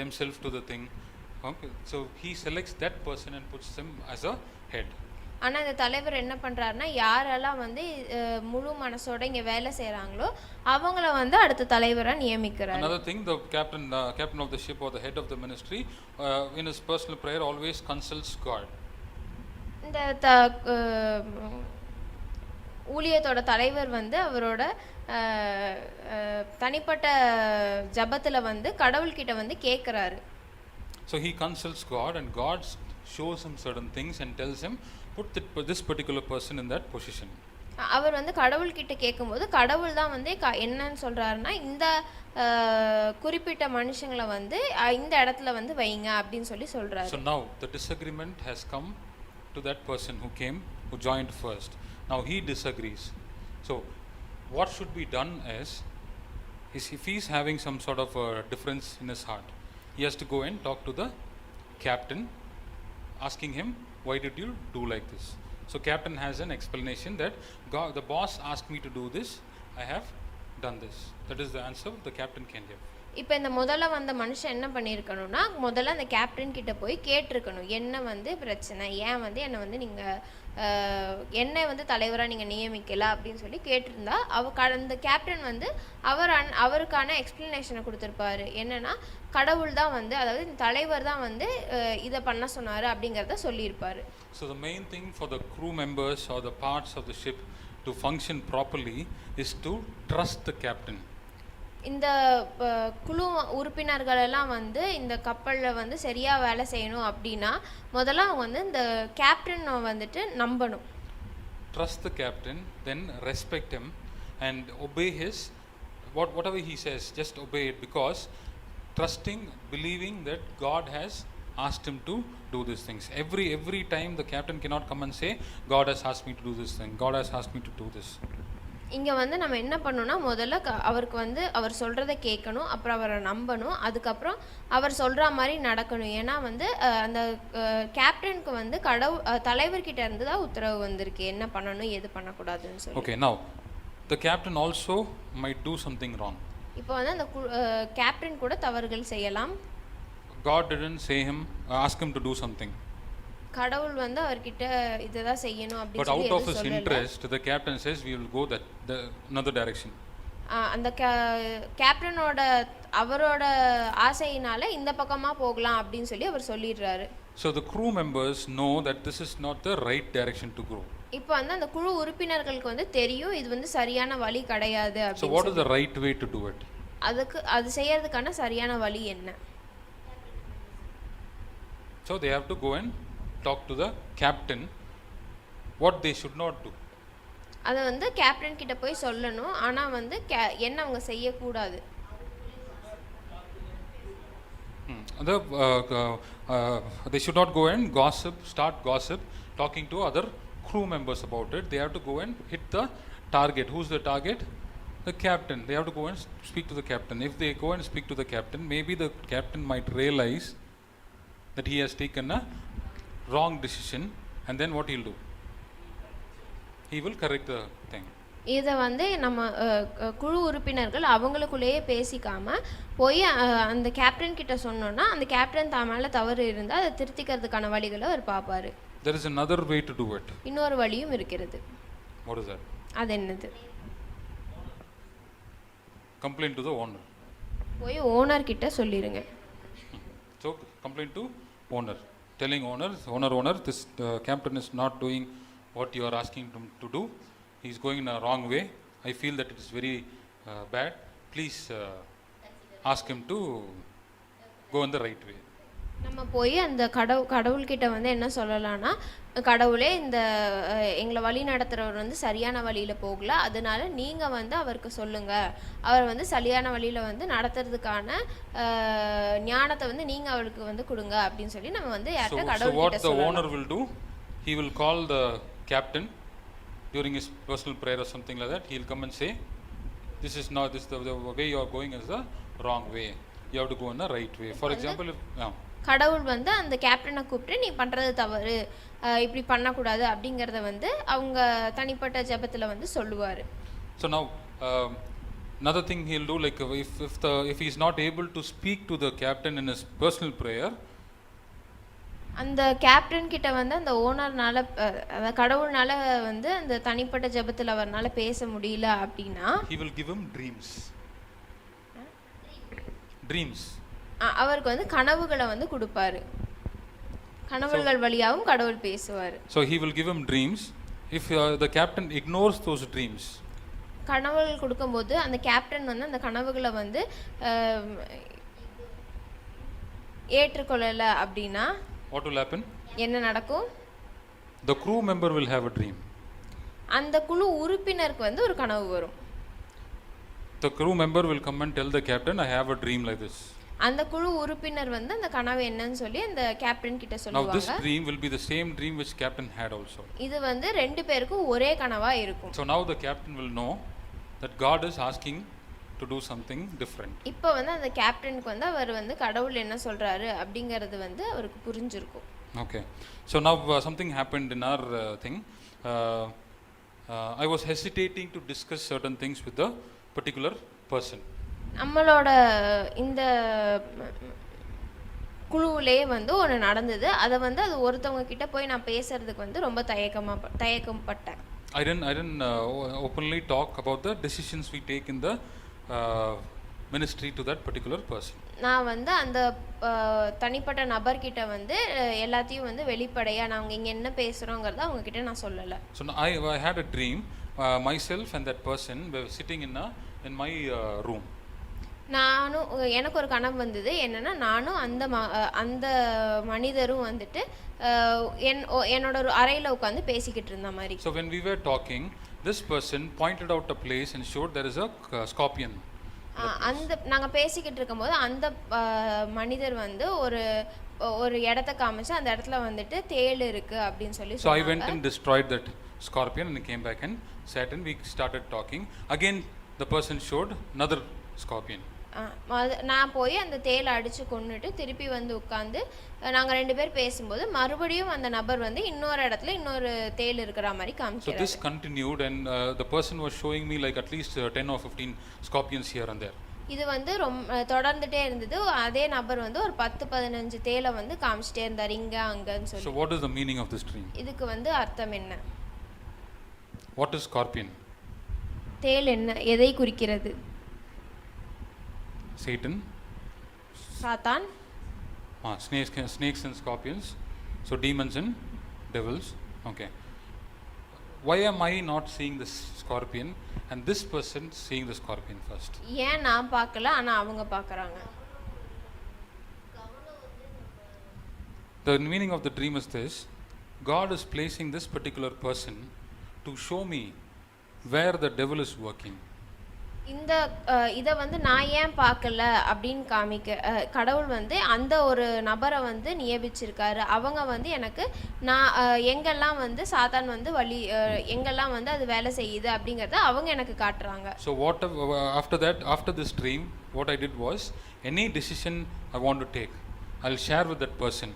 themselves to the thing, okay, so he selects that person and puts them as a head. ஆனால் இந்த தலைவர் என்ன பண்ணுறாருன்னா, யாரெல்லாம் வந்து முழு மனசோட இங்கே வேலை செய்கிறாங்களோ அவங்கள வந்து அடுத்த தலைவராக நியமிக்கிறார். Another thing, the captain of the ship or the head of the ministry, in his personal prayer always consults God. இந்த ஊழியத்தோட தலைவர் வந்து அவரோட தனிப்பட்ட ஜபத்தில் வந்து கடவுள்கிட்ட வந்து கேட்குறாரு. So he consults God and God shows him certain things and tells him, put this particular person in that position. அவர் வந்து கடவுள்கிட்ட கேட்கும்போது கடவுள் தான் வந்து என்னன்னு சொல்கிறாருன்னா, இந்த குறிப்பிட்ட மனுஷங்களை வந்து இந்த இடத்துல வந்து வைங்க அப்படின்னு சொல்லி சொல்கிறாரு. So now the disagreement has come to that person who joined first. Now he disagrees. So what should be done is if he is having some sort of a difference in his heart, he has to go and talk to the captain, asking him, why did you do like this? So captain has an explanation that the boss asked me to do this, I have done this. That is the answer the captain can give. இப்போ இந்த முதல்ல வந்த மனுஷன் என்ன பண்ணியிருக்கணும்னா, முதல்ல அந்த captain கிட்ட போய் கேட்டிருக்கணும், என்ன வந்து பிரச்சனை, ஏன் வந்து என்னை வந்து நீங்கள் என்னை வந்து தலைவராக நீங்கள் நியமிக்கல அப்படின்னு சொல்லி கேட்டிருந்தா அந்த கேப்டன் வந்து அவருக்கான எக்ஸ்பிளனேஷனை கொடுத்துருப்பாரு. என்னன்னா, கடவுள் தான் வந்து, அதாவது இந்த தலைவர் தான் வந்து இதை பண்ண சொன்னார் அப்படிங்கிறத சொல்லியிருப்பார். So the main thing for the crew members or the parts of the ship to function properly is to trust the captain. இந்த குழு உறுப்பினர்கள் எல்லாம் வந்து இந்த கப்பலில் வந்து சரியாக வேலை செய்யணும் அப்படின்னா முதல்ல அவங்க வந்து இந்த கேப்டனை வந்துட்டு நம்பணும். Trust the captain, then respect him and obey his whatever he says, just obey it, because trusting, believing that God has asked him to do these things. Every time the captain cannot come and say, God has asked me to do this thing, God has asked me to do this. இங்கே வந்து நம்ம என்ன பண்ணணும்னா, முதல்ல அவருக்கு வந்து அவர் சொல்கிறத கேட்கணும், அப்புறம் அவரை நம்பணும், அதுக்கப்புறம் அவர் சொல்கிற மாதிரி நடக்கணும். ஏன்னா வந்து அந்த கேப்டனுக்கு வந்து தலைவர்கிட்ட இருந்து தான் உத்தரவு வந்திருக்கு என்ன பண்ணணும் எது பண்ணக்கூடாதுன்னு சொல்லி. Okay, now the captain also might do something wrong. இப்போ வந்து அந்த கேப்டன் கூட தவறுகள் செய்யலாம். God didn't ask him to do something. கடவுள் வந்து அவர்கிட்ட இததான் செய்யணும் அப்படி சொல்லி But out of his interest, the captain says we will go another direction. அந்த கேப்டனோட அவரோட ஆசையினால இந்த பக்கமா போகலாம் அப்படினு சொல்லி அவர் சொல்லிடுறாரு. So the crew members know that this is not the right direction to go. இப்போ வந்து அந்த குழு உறுப்பினர்களுக்கு வந்து தெரியும் இது வந்து சரியான வழி கிடையாது அப்படி. So what is the right way to do it? அது செய்யிறதுக்கான சரியான வழி என்ன? So they have to go and talk to the captain what they should not do. அத வந்து கேப்டன் கிட்ட போய் சொல்லணும். ஆனா வந்து என்ன அவங்க செய்ய கூடாது. They should not go and start gossip, talking to other crew members about it. They have to go and hit the target. Who's the target? The captain. They have to go and speak to the captain. If they go and speak to the captain, maybe the captain might realize that he has taken a wrong decision, and then what he'll do? He will correct the thing. இதை வந்து நம்ம குழு உறுப்பினர்கள் அவங்களுக்குள்ளேயே பேசிக்காம போய் அந்த captain கிட்ட சொன்னோம்னா அந்த கேப்டன் தான் மேலே தவறு இருந்தால் அதை திருத்திக்கிறதுக்கான வழிகளை அவர் பார்ப்பாரு. There is another way to do it. இன்னொரு வழியும் இருக்கிறது. What is that? அது என்னது? Complain to the owner. போய் ஓனர் கிட்ட சொல்லிடுங்க. So complain to owner, telling owner, this captain is not doing what you are asking him to do. He is going in a wrong way. I feel that it is very bad. Please ask him to go in the right way. நம்ம போய் அந்த கடவுள்கிட்ட வந்து என்ன சொல்லலாம்னா, கடவுளே இந்த எங்களை வழி நடத்துகிறவர் வந்து சரியான வழியில் போகல, அதனால நீங்கள் வந்து அவருக்கு சொல்லுங்கள், அவர் வந்து சரியான வழியில் வந்து நடத்துறதுக்கான ஞானத்தை வந்து நீங்கள் அவருக்கு வந்து கொடுங்க அப்படின்னு சொல்லி நம்ம வந்து யார்கிட்ட கடவுள்கிட்ட சொல்லலாம். So what the owner சொல்லலாம். will do, he will call the captain during his personal prayer or something like that. He will come and say, this is not the way you are going is the wrong way. You have to go in the right way. For example, if கடவுள் வந்து அந்த கேப்டனை கூப்பிட்டு நீ பண்ணுறது தவறு, இப்படி பண்ணக்கூடாது அப்படிங்கிறத வந்து அவங்க தனிப்பட்ட ஜெபத்தில் வந்து சொல்லுவார். So now another thing he'll do, like if he is not able to speak to the captain in his personal prayer, அந்த கேப்டன் கிட்ட வந்து அந்த ஓனர்னால கடவுள்னால வந்து அந்த தனிப்பட்ட ஜெபத்தில் அவர்னால பேச முடியல அப்படின்னா he will give him dreams. அவருக்கு வந்து கனவுகளை வந்து கொடுப்பாரு. கனவுகள் வழியாகவும் கடவுள் பேசுவார். So he will give him dreams. If the captain ignores those dreams, கனவுகள் கொடுக்கும்போது அந்த கேப்டன் வந்து அந்த கனவுகளை வந்து ஏற்றுக்கொள்ளல அப்படின்னா what will happen? என்ன நடக்கும்? The crew member will have a dream. அந்த குழு உறுப்பினருக்கு வந்து ஒரு கனவு வரும். The crew member will come and tell the captain, I have a dream like this. அந்த குழு உறுப்பினர் வந்து அந்த கனவு என்னன்னு சொல்லி அந்த கேப்டன் கிட்ட Now சொல்லுவாங்க. this dream will be the same dream which captain had also. இது வந்து ரெண்டு பேருக்கும் ஒரே கனவா இருக்கும். So now the captain will know that God is asking to do something different. இப்போ வந்து அந்த கேப்டனுக்கு வந்து அவர் வந்து கடவுள் என்ன சொல்றாரு அப்படிங்கிறது வந்து அவருக்கு புரிஞ்சிருக்கும். Okay. So now something happened in our thing. I was hesitating to discuss certain things with the particular person. நம்மளோட இந்த குழுவிலே வந்து ஒன்று நடந்தது. அதை வந்து அது ஒருத்தவங்க கிட்ட போய் நான் பேசுறதுக்கு வந்து ரொம்ப தயக்கப்பட்டேன். I didn't openly talk about the decisions we take in the ministry to that particular person. நான் வந்து அந்த தனிப்பட்ட நபர்கிட்ட வந்து எல்லாத்தையும் வந்து வெளிப்படையாக நாங்கள் இங்கே என்ன பேசுகிறோங்கிறத அவங்க கிட்ட நான் சொல்லலை. So I had a dream. Myself and that person were sitting in my room. நானும் எனக்கு ஒரு கனவு வந்தது. என்னன்னா நானும் அந்த மனிதரும் வந்துட்டு என்னோட ஒரு அறையில் உட்காந்து பேசிக்கிட்டு இருந்த மாதிரி. So when we were talking, this person pointed out a place and showed there is a scorpion. அந்த நாங்கள் பேசிக்கிட்டு இருக்கும்போது அந்த மனிதர் வந்து ஒரு இடத்த காமிச்சு அந்த இடத்துல வந்துட்டு தேள் இருக்கு அப்படின்னு சொல்லி So I went and destroyed that scorpion and came back and sat and we started talking. Again the person showed another scorpion. நான் போய் அந்த தேலை அடித்து கொண்டுட்டு திருப்பி வந்து உட்காந்து நாங்கள் ரெண்டு பேர் பேசும்போது மறுபடியும் அந்த நபர் வந்து இன்னொரு இடத்துல இன்னொரு தேள் இருக்கிற மாதிரி காமிச்சார். So this continued and the person was showing me like at least 10 or 15 scorpions here and there. இது வந்து ரொம்ப தொடர்ந்துட்டே இருந்தது. அதே நபர் வந்து ஒரு 10-15 தேலை வந்து காமிச்சிட்டே இருந்தார் இங்கே அங்கன்னு சொல்லி. So what is the meaning of this dream? இதுக்கு வந்து அர்த்தம் என்ன? What is scorpion? தேள் என்ன, எதை குறிக்கிறது? Satan. சாத்தான். Snakes and scorpions. So demons and devils. Okay. Why am I not seeing this scorpion and this person seeing the scorpion first? ஏன் நான் பார்க்கல ஆனால் அவங்க பார்க்குறாங்க? The meaning of the dream is this: God is placing this particular person to show me where the devil is working. இதை வந்து நான் ஏன் பார்க்கல அப்படின்னு கடவுள் வந்து அந்த ஒரு நபரை வந்து நியமிச்சிருக்காரு. அவங்க வந்து எனக்கு நான் எங்கெல்லாம் வந்து சாத்தான் வந்து எங்கெல்லாம் வந்து அது வேலை செய்யுது அப்படிங்கிறத அவங்க எனக்கு காட்டுறாங்க. So after this dream, what I did was, any decision I want to take, I'll share with that person.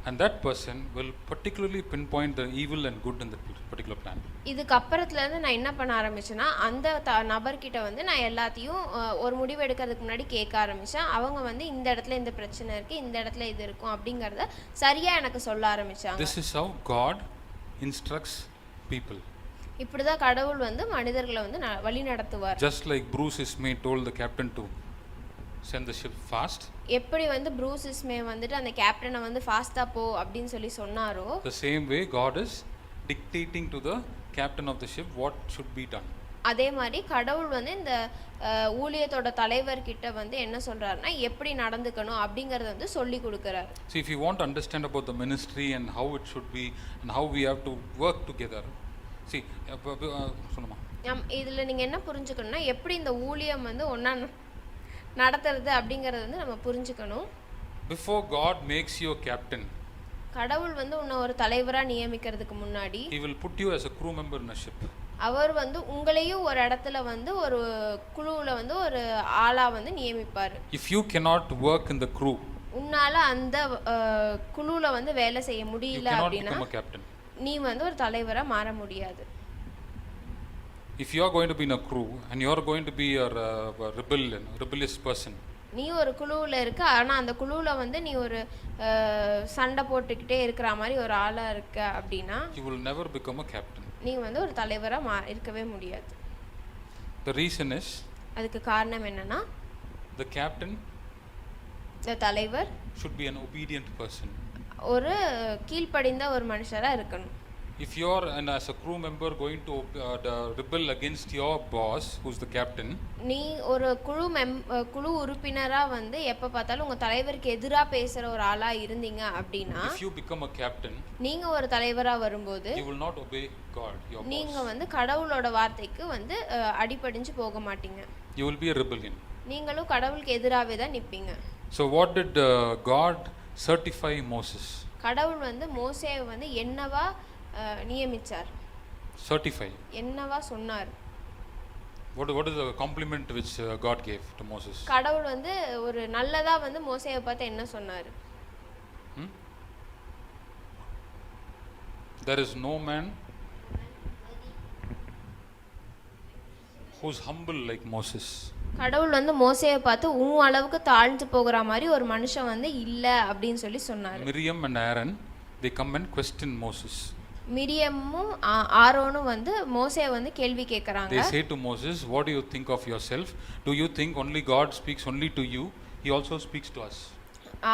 And that person will particularly pinpoint the evil and good in that particular plan. இதுக்கு அப்புறத்துலேருந்து நான் என்ன பண்ண ஆரம்பிச்சேன்னா அந்த நபர்கிட்ட வந்து நான் எல்லாத்தையும் ஒரு முடிவு எடுக்கிறதுக்கு முன்னாடி கேட்க ஆரம்பித்தேன். அவங்க வந்து இந்த இடத்துல இந்த பிரச்சனை இருக்குது, இந்த இடத்துல இது இருக்கும் அப்படிங்கிறத சரியாக எனக்கு சொல்ல ஆரம்பித்தாங்க. This is how God instructs people. இப்படி தான் கடவுள் வந்து மனிதர்களை வந்து வழி நடத்துவார். Just like Bruce Ismay told the captain to send the ship fast, எப்படி வந்து ப்ரூஸ் இஸ்மே வந்துட்டு அந்த கேப்டனை வந்து ஃபாஸ்ட்டாக போ அப்படின்னு சொல்லி சொன்னாரோ, the same way God is dictating to the captain of the ship what should be done. அதே மாதிரி கடவுள் வந்து இந்த ஊழியத்தோட தலைவர்கிட்ட வந்து என்ன சொல்றாருன்னா எப்படி நடந்துக்கணும் அப்படிங்கறத வந்து சொல்லி கொடுக்கறாரு. See, if you want to understand about the ministry and how it should be and how we have to work together, see, சொல்லுமா, இதுல நீங்க என்ன புரிஞ்சுக்கணும்னா எப்படி இந்த ஊழியம் வந்து ஒண்ணா நடத்துறது அப்படிங்கறத வந்து நம்ம புரிஞ்சுக்கணும். Before God makes you a captain, கடவுள் வந்து உன்னை ஒரு தலைவரா நியமிக்கிறதுக்கு முன்னாடி He will put you as a crew member in a ship. அவர் வந்து உங்களையும் ஒரு இடத்துல வந்து ஒரு குழுவுல வந்து ஒரு ஆளா வந்து நியமிப்பார். If you cannot work in the crew, உன்னால அந்த குழுவுல வந்து வேலை செய்ய you முடியல cannot அப்படின்னா become a captain. நீ வந்து ஒரு தலைவரா மாற முடியாது. If you are going to be in a crew and you are going to be a rebellious person, நீ ஒரு குழுவில் இருக்க, ஆனால் அந்த குழுவில் வந்து நீ ஒரு சண்டை போட்டுக்கிட்டே இருக்கிற மாதிரி ஒரு ஆளாக இருக்க அப்படின்னா you will never become a captain. நீ வந்து ஒரு தலைவராக இருக்கவே முடியாது. The reason is, அதுக்கு காரணம் என்னன்னா, the captain இந்த தலைவர் should be an obedient person. ஒரு கீழ்ப்படிந்த ஒரு மனுஷராக இருக்கணும். If you are as a crew member going to rebel against your boss, who's the captain, நீ ஒரு குழு உறுப்பினராக வந்து எப்போ பார்த்தாலும் உங்கள் தலைவருக்கு எதிராக பேசுகிற ஒரு ஆளாக இருந்தீங்க அப்படின்னா, if you become a captain, நீங்கள் ஒரு தலைவராக வரும்போது you will not obey God, your boss. நீங்கள் வந்து கடவுளோட வார்த்தைக்கு வந்து அடிபடிஞ்சு போக மாட்டீங்க. You will be a rebellion. நீங்களும் கடவுளுக்கு எதிராகவே தான் நிற்பீங்க. So what did God certify Moses? கடவுள் வந்து மோசேவை வந்து என்னவா நியமிச்சார்? Certify. என்னவா சொன்னார்? What is the compliment which God gave to Moses? கடவுள் வந்து ஒரு நல்லதா வந்து மோசேவை பார்த்து என்ன சொன்னார்? There is no man who's humble like Moses. கடவுள் வந்து மோசேவை பார்த்து உன் அளவுக்கு தாழ்ந்து போகிற மாதிரி ஒரு மனுஷன் வந்து இல்ல அப்படின்னு சொல்லி சொன்னார். Miriam and Aaron, they come and question Moses. மிரியமும் ஆரோனும் வந்து மோசேவை வந்து கேள்வி கேட்கறாங்க. They say to Moses, what do you think of yourself? Do you think only God speaks only to you? He also speaks to us.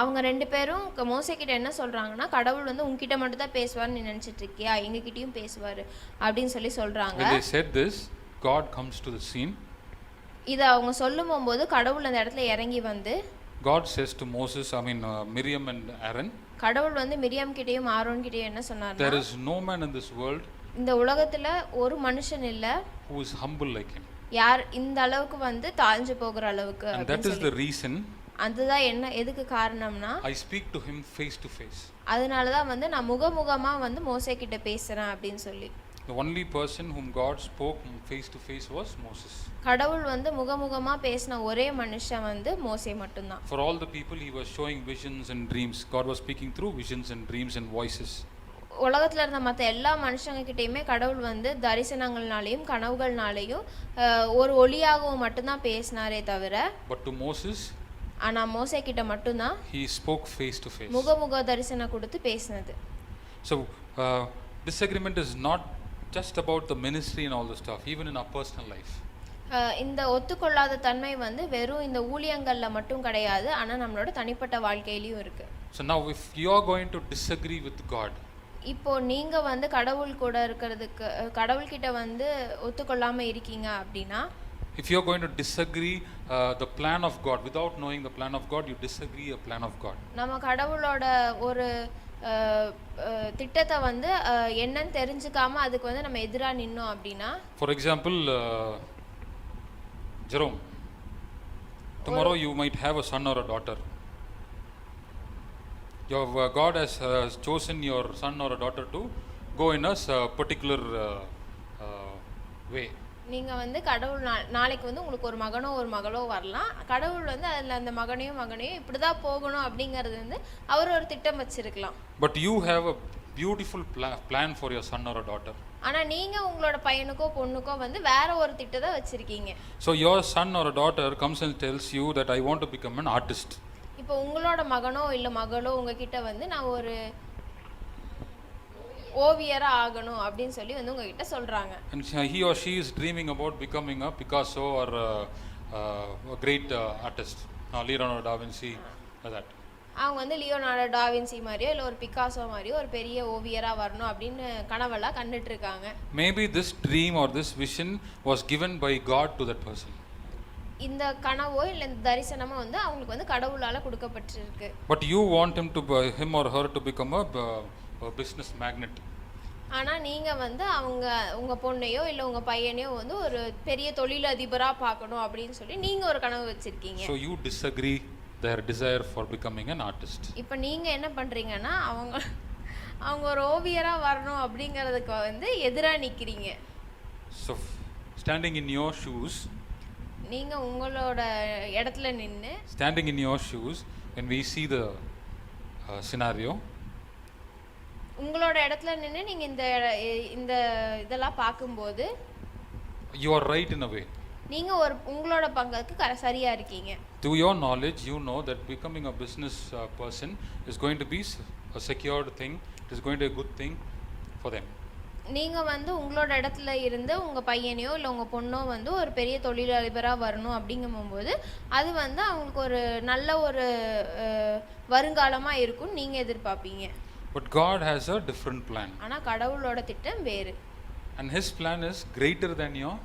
அவங்க ரெண்டு பேரும் மோசே கிட்ட என்ன சொல்றாங்கன்னா, கடவுள் வந்து உன்கிட்ட மட்டும் தான் பேசுவார்னு நீ நினைச்சிட்டு இருக்கியா, எங்க கிட்டயும் பேசுவாரு அப்படின்னு சொல்லி சொல்றாங்க. When they said this, God comes to the scene. இத அவங்க சொல்லும் போது கடவுள் அந்த இடத்துல இறங்கி வந்து, God says to Moses, Miriam and Aaron, கடவுள் வந்து மிரியாம் கிட்டயும் ஆரோன் கிட்டயும் என்ன சொன்னார்னா, there is no man in this world இந்த உலகத்துல ஒரு மனுஷன் இல்ல who is humble like him. யார் இந்த அளவுக்கு வந்து தாழ்ந்து போகிற அளவுக்கு. And that is the reason அதுதான் என்ன எதுக்கு காரணம்னா, I speak to him face to face. அதனால தான் வந்து நான் முகமுகமா வந்து மோசே கிட்ட பேசுறேன் அப்படின்னு சொல்லி. The only person whom God spoke face to face was Moses. கடவுள் வந்து முகமுகமா பேசின ஒரே மனுஷன் வந்து மோசே மட்டும்தான். For all the people he was showing visions and dreams. God was speaking through visions and dreams and voices. உலகத்துல இருந்த மற்ற எல்லா மனுஷங்க கிட்டயுமே கடவுள் வந்து தரிசனங்கள்னாலையும் கனவுகள்னாலையும் ஒரு ஒளியாகவும் மட்டும்தான் பேசினாரே தவிர, But to Moses, ஆனா மோசே கிட்ட மட்டும்தான் he spoke face to face. முகமுக தரிசனம் கொடுத்து பேசினது. So disagreement is not just about the ministry and all the stuff, even in our personal life. இந்த ஒத்துக்கொள்ளாத தன்மை வந்து வெறும் இந்த ஊழியங்கள்ல மட்டும் கிடையாது, ஆனா நம்மளோட தனிப்பட்ட வாழ்க்கையிலயும் இருக்கு. So now if you are going to disagree with God, இப்போ நீங்க வந்து கடவுள் கூட இருக்கிறதுக்கு கடவுள்கிட்ட வந்து ஒத்துக்கொள்ளாம இருக்கீங்க அப்படின்னா, if you are going to disagree the plan of God without knowing the plan of God, you disagree a plan of God. நம்ம கடவுளோட ஒரு திட்டத்தை வந்து என்னன்னு தெரிஞ்சுக்காம அதுக்கு வந்து நம்ம எதிரா நின்னோம் அப்படின்னா, For example, Jerome, tomorrow you might have a son or a daughter. Your God has chosen your son or a daughter to go in a particular way. நீங்க வந்து கடவுள் நாளைக்கு வந்து உங்களுக்கு ஒரு மகனோ ஒரு மகளோ வரலாம். கடவுள் வந்து அதில் அந்த மகனையும் இப்படிதான் போகணும் அப்படிங்கிறது வந்து அவர் ஒரு திட்டம் வச்சிருக்கலாம். But you have a beautiful plan for your son or a daughter. ஆனா நீங்க உங்களோட பையனுக்கோ பொண்ணுக்கோ வந்து வேற ஒரு திட்டத்தை வச்சிருக்கீங்க. So your son or a daughter comes and tells you that I want to become an artist. இப்போ உங்களோட மகனோ இல்ல மகளோ உங்ககிட்ட வந்து நான் ஒரு ஓவியரா ஆகணும் அப்படின்னு சொல்லி வந்து உங்ககிட்ட சொல்றாங்க. And he or she is dreaming about becoming a Picasso or a great artist. Leonardo da Vinci, like that. அவங்க வந்து லியோனார்டோ டாவின்சி மாதிரியோ இல்லை ஒரு பிக்காசோ மாதிரியோ ஒரு பெரிய ஓவியராக வரணும் அப்படின்னு கனவெல்லாம் கண்டுட்டு இருக்காங்க. Maybe this dream or this vision was given by God to that person. இந்த கனவோ இல்லை இந்த தரிசனமோ வந்து அவங்களுக்கு வந்து கடவுளால் கொடுக்கப்பட்டிருக்கு. But you want him or her to become a business magnate. ஆனால் நீங்கள் வந்து உங்கள் பொண்ணையோ இல்லை உங்கள் பையனையோ வந்து ஒரு பெரிய தொழிலதிபராக பார்க்கணும் அப்படின்னு சொல்லி நீங்கள் ஒரு கனவு வச்சுருக்கீங்க. So you disagree their desire for becoming an artist. இப்போ நீங்கள் என்ன பண்ணுறீங்கன்னா அவங்க ஒரு ஓவியராக வரணும் அப்படிங்கிறதுக்கு வந்து எதிராக நிற்கிறீங்க. So standing in your shoes, நீங்கள் உங்களோட இடத்துல நின்று standing in your shoes, when we see the scenario, உங்களோட இடத்துல நின்று நீங்கள் இந்த இதெல்லாம் பார்க்கும்போது you are right in a way. நீங்கள் உங்களோட பங்குக்கு சரியாக இருக்கீங்க. To your knowledge, you know that becoming a business person is going to be a secured thing. It is going to be a good thing for them. நீங்கள் வந்து உங்களோட இடத்துல இருந்து உங்கள் பையனையோ இல்லை உங்கள் பொண்ணோ வந்து ஒரு பெரிய தொழிலதிபராக வரணும் அப்படிங்கும்போது அது வந்து அவங்களுக்கு ஒரு நல்ல ஒரு வருங்காலமாக இருக்கும்னு நீங்கள் எதிர்பார்ப்பீங்க. But God has a different plan. ஆனால் கடவுளோட திட்டம் வேறு. And His plan is greater than your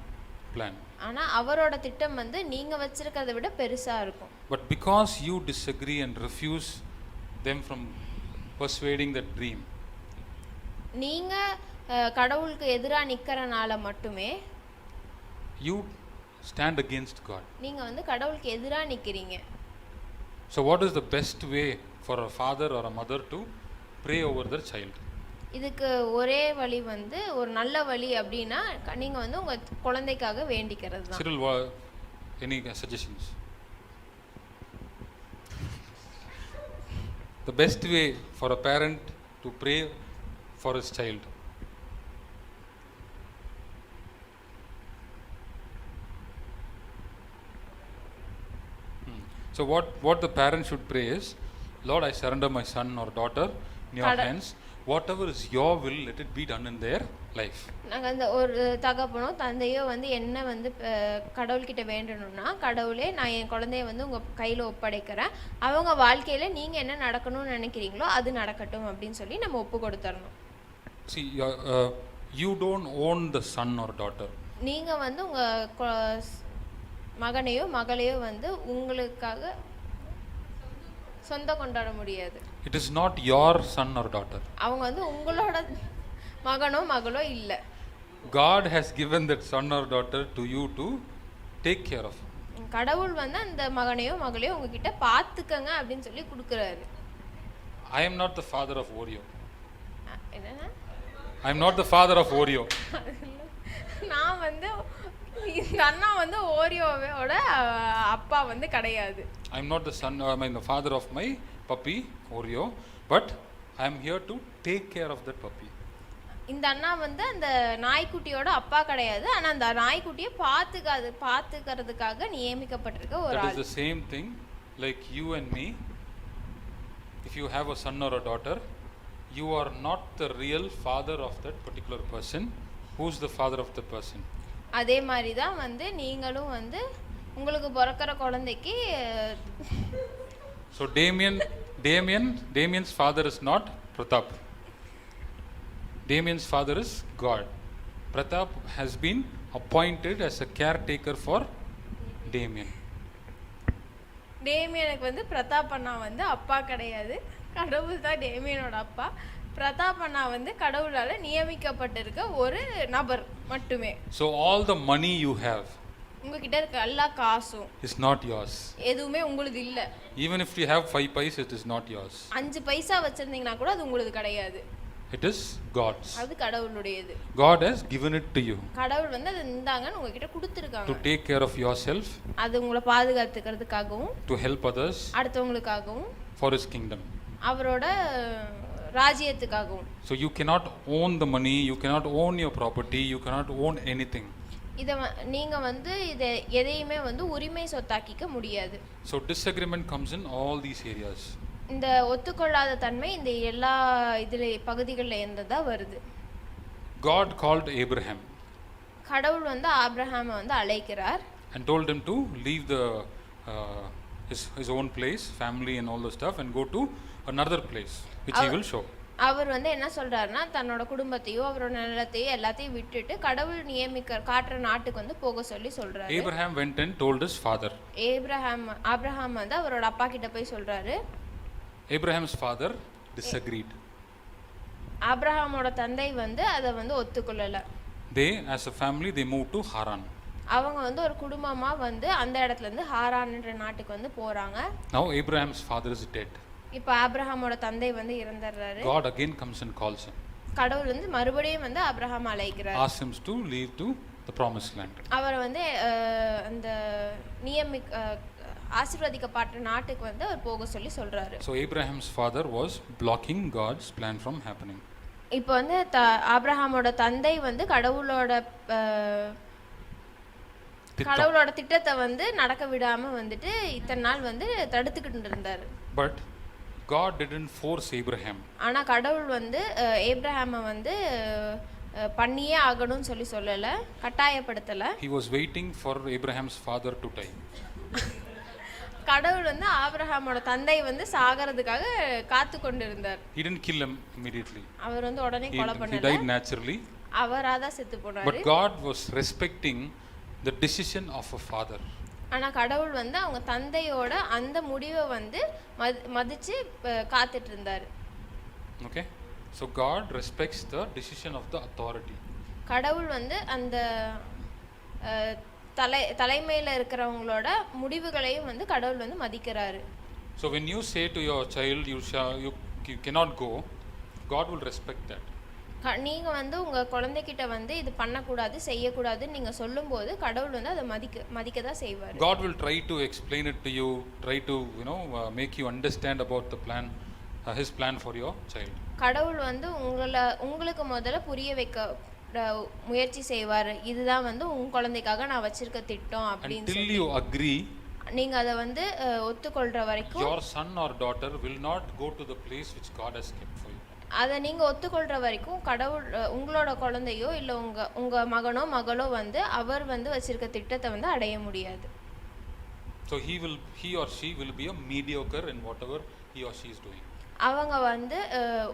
plan. ஆனால் அவரோட திட்டம் வந்து நீங்கள் வச்சிருக்கிறத விட பெருசாக இருக்கும். But because you disagree and refuse them from persuading that dream, நீங்கள் கடவுளுக்கு எதிராக நிற்கிறனால மட்டுமே you stand against God. நீங்கள் வந்து கடவுளுக்கு எதிராக நிற்கிறீங்க. So what is the best way for a father or a mother to pray over their child? இதுக்கு ஒரே வழி வந்து ஒரு நல்ல வழி அப்படின்னா நீங்கள் வந்து உங்கள் குழந்தைக்காக வேண்டிக்கிறது தான். Cyril, any suggestions? The best way for a parent to pray for his child. So what the parent should pray is, Lord, I surrender my son or daughter in your hands. Whatever is your will, let it be done in their life. நாங்கள் அந்த ஒரு தகப்பனோ தந்தையோ வந்து என்ன வந்து கடவுள்கிட்ட வேண்டணும்னா, கடவுளே நான் என் குழந்தைய வந்து உங்கள் கையில் ஒப்படைக்கிறேன், அவங்க வாழ்க்கையில் நீங்கள் என்ன நடக்கணும்னு நினைக்கிறீங்களோ அது நடக்கட்டும் அப்படின்னு சொல்லி நம்ம ஒப்பு கொடுத்துடணும். See, you don't own the son or daughter. நீங்கள் வந்து உங்கள் மகனையோ மகளையோ வந்து உங்களுக்காக சொந்தம் கொண்டாட முடியாது. It is not your son or daughter. அவங்க வந்து உங்களோட மகனோ மகளோ இல்லை. God has given that son or daughter to you to take care of. கடவுள் வந்து அந்த மகனையோ மகளையோ உங்ககிட்ட பார்த்துக்கங்க அப்படின்னு சொல்லி கொடுக்குறாரு. I am not the father of Oreo. என்னன்னா I am not the father of Oreo. நான் வந்து இந்த அண்ணா வந்து ஓரியோவோட அப்பா வந்து கிடையாது. I am not the son, I mean the father of my puppy Oreo, but I am here to take care of that puppy. இந்த அண்ணா வந்து அந்த நாய்க்குட்டியோட அப்பா கிடையாது, ஆனா அந்த நாய்க்குட்டியை பார்த்துக்கிறதுக்காக நியமிக்கப்பட்டிருக்க ஒரு ஆள். That is the same thing like you and me. If you have a son or a daughter, you are not the real father of that particular person. Who is the father of the person? அதே மாதிரி தான் வந்து நீங்களும் வந்து உங்களுக்கு பிறக்கிற குழந்தைக்கு So Damien's father is not Pratap. Damien's father is God. Pratap has been appointed as a caretaker for Damien. டேமியனுக்கு வந்து பிரதாப் அண்ணா வந்து அப்பா கிடையாது, கடவுள் தான் டேமியனோட அப்பா. பிரதாப் அண்ணா வந்து கடவுளால் நியமிக்கப்பட்டிருக்க ஒரு நபர் மட்டுமே. So all the money you have உங்ககிட்ட இருக்க எல்லா காசும் is not yours. எதுவுமே உங்களுக்கு இல்ல. Even if you have 5 paise, it is not yours. 5 பைசா வச்சிருந்தீங்கன்னா கூட அது உங்களுக்கு கிடையாது. It is God's. அது கடவுளுடையது. God has given it to you. கடவுள் வந்து அது இந்தாங்கன்னு உங்ககிட்ட கொடுத்திருக்காங்க. To take care of yourself. அது உங்களை பாதுகாத்துக்கிறதுக்காகவும், to help others, அடுத்தவங்களுக்காகவும், for his kingdom. அவரோட ராஜ்யத்துக்காகவும். So you cannot own the money, you cannot own your property, you cannot own anything. நீங்க வந்து இதை எதையுமே வந்து உரிமை சொத்தாக்கிக்க முடியாது. So disagreement comes in all these areas. இந்த ஒத்துக்கொள்ளாத தன்மை இந்த எல்லா இதுல பகுதிகளில் இருந்ததா வருது. God called Abraham. கடவுள் வந்து ஆபிரகாமை வந்து அழைக்கிறார். And told him to leave the his own place, family and all the stuff, and go to another place which he will show. அவர் வந்து என்ன சொல்றாருன்னா தன்னோட குடும்பத்தையும் அவரோட நிலத்தையும் எல்லாத்தையும் விட்டுட்டு கடவுள் காட்டுற நாட்டுக்கு வந்து போக சொல்லி சொல்றாரு. Abraham went and told his father. Abraham வந்து அவரோட அப்பா கிட்ட போய் சொல்றாரு. Abraham's father disagreed. ஆபிரகாமோட தந்தை வந்து அதை வந்து ஒத்துக்கொள்ளல. They as a family they moved to Haran. அவங்க வந்து ஒரு குடும்பமா வந்து அந்த இடத்துல இருந்து ஹாரான்ன்ற நாட்டுக்கு வந்து போறாங்க. Now Abraham's father is dead. இப்போ ஆபிரகாமோட தந்தை வந்து இறந்துறாரு. God again comes and calls him. கடவுள் வந்து மறுபடியும் வந்து ஆபிரகாம் அழைக்கிறார். Asks him to leave to the promised land. அவர் வந்து அந்த ஆசீர்வதிக்கப்பட்ட நாட்டுக்கு வந்து அவர் போக சொல்லி சொல்றாரு. So Abraham's father was blocking God's plan from happening. இப்போ வந்து ஆபிரகாமோட தந்தை வந்து கடவுளோட திட்டத்தை வந்து நடக்க விடாம வந்துட்டு இத்தனை நாள் வந்து தடுத்துக்கிட்டு இருந்தாரு. But God didn't force Abraham. ஆனா கடவுள் வந்து ஏப்ரஹாமை வந்து பண்ணியே ஆகணும்னு சொல்லல, கட்டாயப்படுத்தல. He was waiting for Abraham's father to die. கடவுள் வந்து ஆபிரகாமோட தந்தை வந்து சாகிறதுக்காக காத்து கொண்டிருந்தார். He didn't kill him immediately. அவர் வந்து உடனே கொலை பண்ணல. He died naturally. அவராதான் செத்து போனாரு. But God was respecting the decision of a father. ஆனா கடவுள் வந்து அவங்க தந்தையோட அந்த முடிவை வந்து மதிச்சு காத்துட்டு இருந்தாரு. Okay, so God respects the decision of the authority. கடவுள் வந்து அந்த தலைமையில இருக்கிறவங்களோட முடிவுகளையும் வந்து கடவுள் வந்து மதிக்கிறாரு. So when you say to your child you cannot go, God will respect that. நீங்க வந்து உங்க குழந்தைகிட்ட வந்து இது பண்ணக்கூடாது செய்யக்கூடாதுன்னு நீங்க சொல்லும்போது கடவுள் வந்து அதை மதிக்க தான் செய்வார். God will try to explain it to you, try to make you understand about the plan, his plan for your child. கடவுள் வந்து உங்களுக்கு முதல்ல புரிய வைக்க முயற்சி செய்வார். இதுதான் வந்து உங்க குழந்தைக்காக நான் வச்சிருக்க திட்டம் அப்படின்னு Until you agree, நீங்க அதை வந்து ஒத்துக்கொள்ற வரைக்கும் your son or daughter will not go to the place which God has kept for you. அதை நீங்க ஒத்துக்கொள்ற வரைக்கும் கடவுள் உங்களோட குழந்தையோ இல்ல உங்க மகனோ மகளோ வந்து அவர் வந்து வச்சிருக்க திட்டத்தை வந்து அடைய முடியாது. So he or she will be a mediocre in whatever he or she is doing. அவங்க வந்து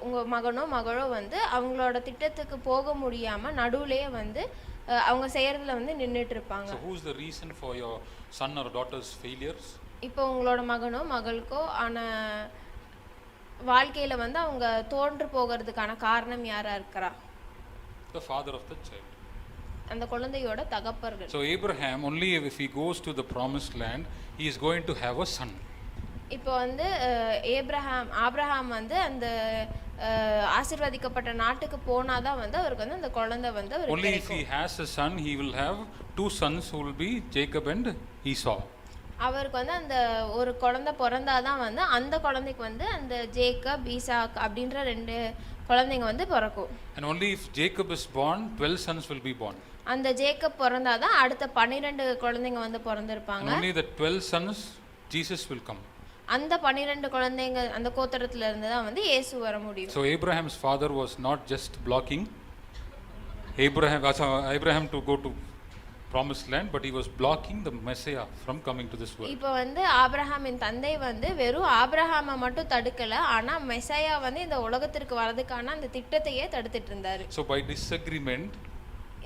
உங்க மகனோ மகளோ வந்து அவங்களோட திட்டத்துக்கு போக முடியாம நடுவுலயே வந்து அவங்க செய்யறதுல வந்து நின்னுட்டு இருப்பாங்க. So who is the reason for your son or daughter's failures? இப்போ உங்களோட மகனோ மகளுக்கோ ஆன வாழ்க்கையில வந்து அவங்க தோன்று போகிறதுக்கான காரணம் யாரா இருக்கறா? The father of the child. அந்த குழந்தையோட தகப்பர்கள். So Abraham, only if he goes to the promised land, he is going to have a son. இப்போ வந்து ஆபிரகாம் வந்து அந்த ஆசீர்வதிக்கப்பட்ட நாட்டுக்கு போனாதான் வந்து அவருக்கு வந்து அந்த குழந்தை வந்து அவருக்கு Only if கிடைக்கும். he has a son, he will have two sons who will be Jacob and Esau. அவருக்கு வந்து அந்த ஒரு குழந்தை பிறந்தாதான் வந்து அந்த குழந்தைக்கு வந்து அந்த ஜேக்கப் ஈசாக் அப்படின்ற ரெண்டு குழந்தைங்க வந்து பிறக்கும். And only if Jacob is born, 12 sons will be born. அந்த ஜேக்கப் பிறந்தாதான் அடுத்த 12 குழந்தைங்க வந்து பிறந்திருப்பாங்க. And only the 12 sons, Jesus will come. அந்த 12 குழந்தைங்க அந்த கோத்திரத்துல இருந்து தான் வந்து இயேசு வர முடியும். So Abraham's father was not just blocking Abraham to go to promised land, but he was blocking the Messiah from coming to this world. இப்போ வந்து ஆபிரகாமின் தந்தை வந்து வெறும் ஆபிரகாமை மட்டும் தடுக்கல, ஆனா மெசாயா வந்து இந்த உலகத்திற்கு வரதுக்கான அந்த திட்டத்தையே தடுத்துட்டு இருந்தாரு. So by disagreement,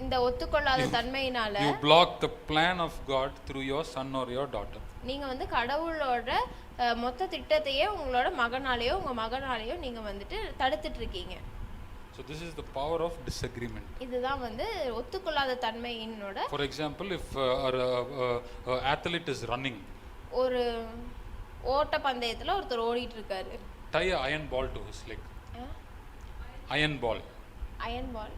இந்த ஒத்துக்கொள்ளாத தன்மையினால you block the plan of God through your son or your daughter. நீங்க வந்து கடவுளோட மொத்த திட்டத்தையே உங்களோட மகனாலேயோ உங்க மகனாலேயோ நீங்க வந்துட்டு தடுத்துட்டு இருக்கீங்க. So this is the power of disagreement. இதுதான் வந்து ஒத்துக்கொள்ளாத தன்மையினோட. For example, if an athlete is running, ஒரு ஓட்ட பந்தயத்துல ஒருத்தர் ஓடிட்டு இருக்காரு. tie an iron ball to his leg. Iron ball. Iron ball.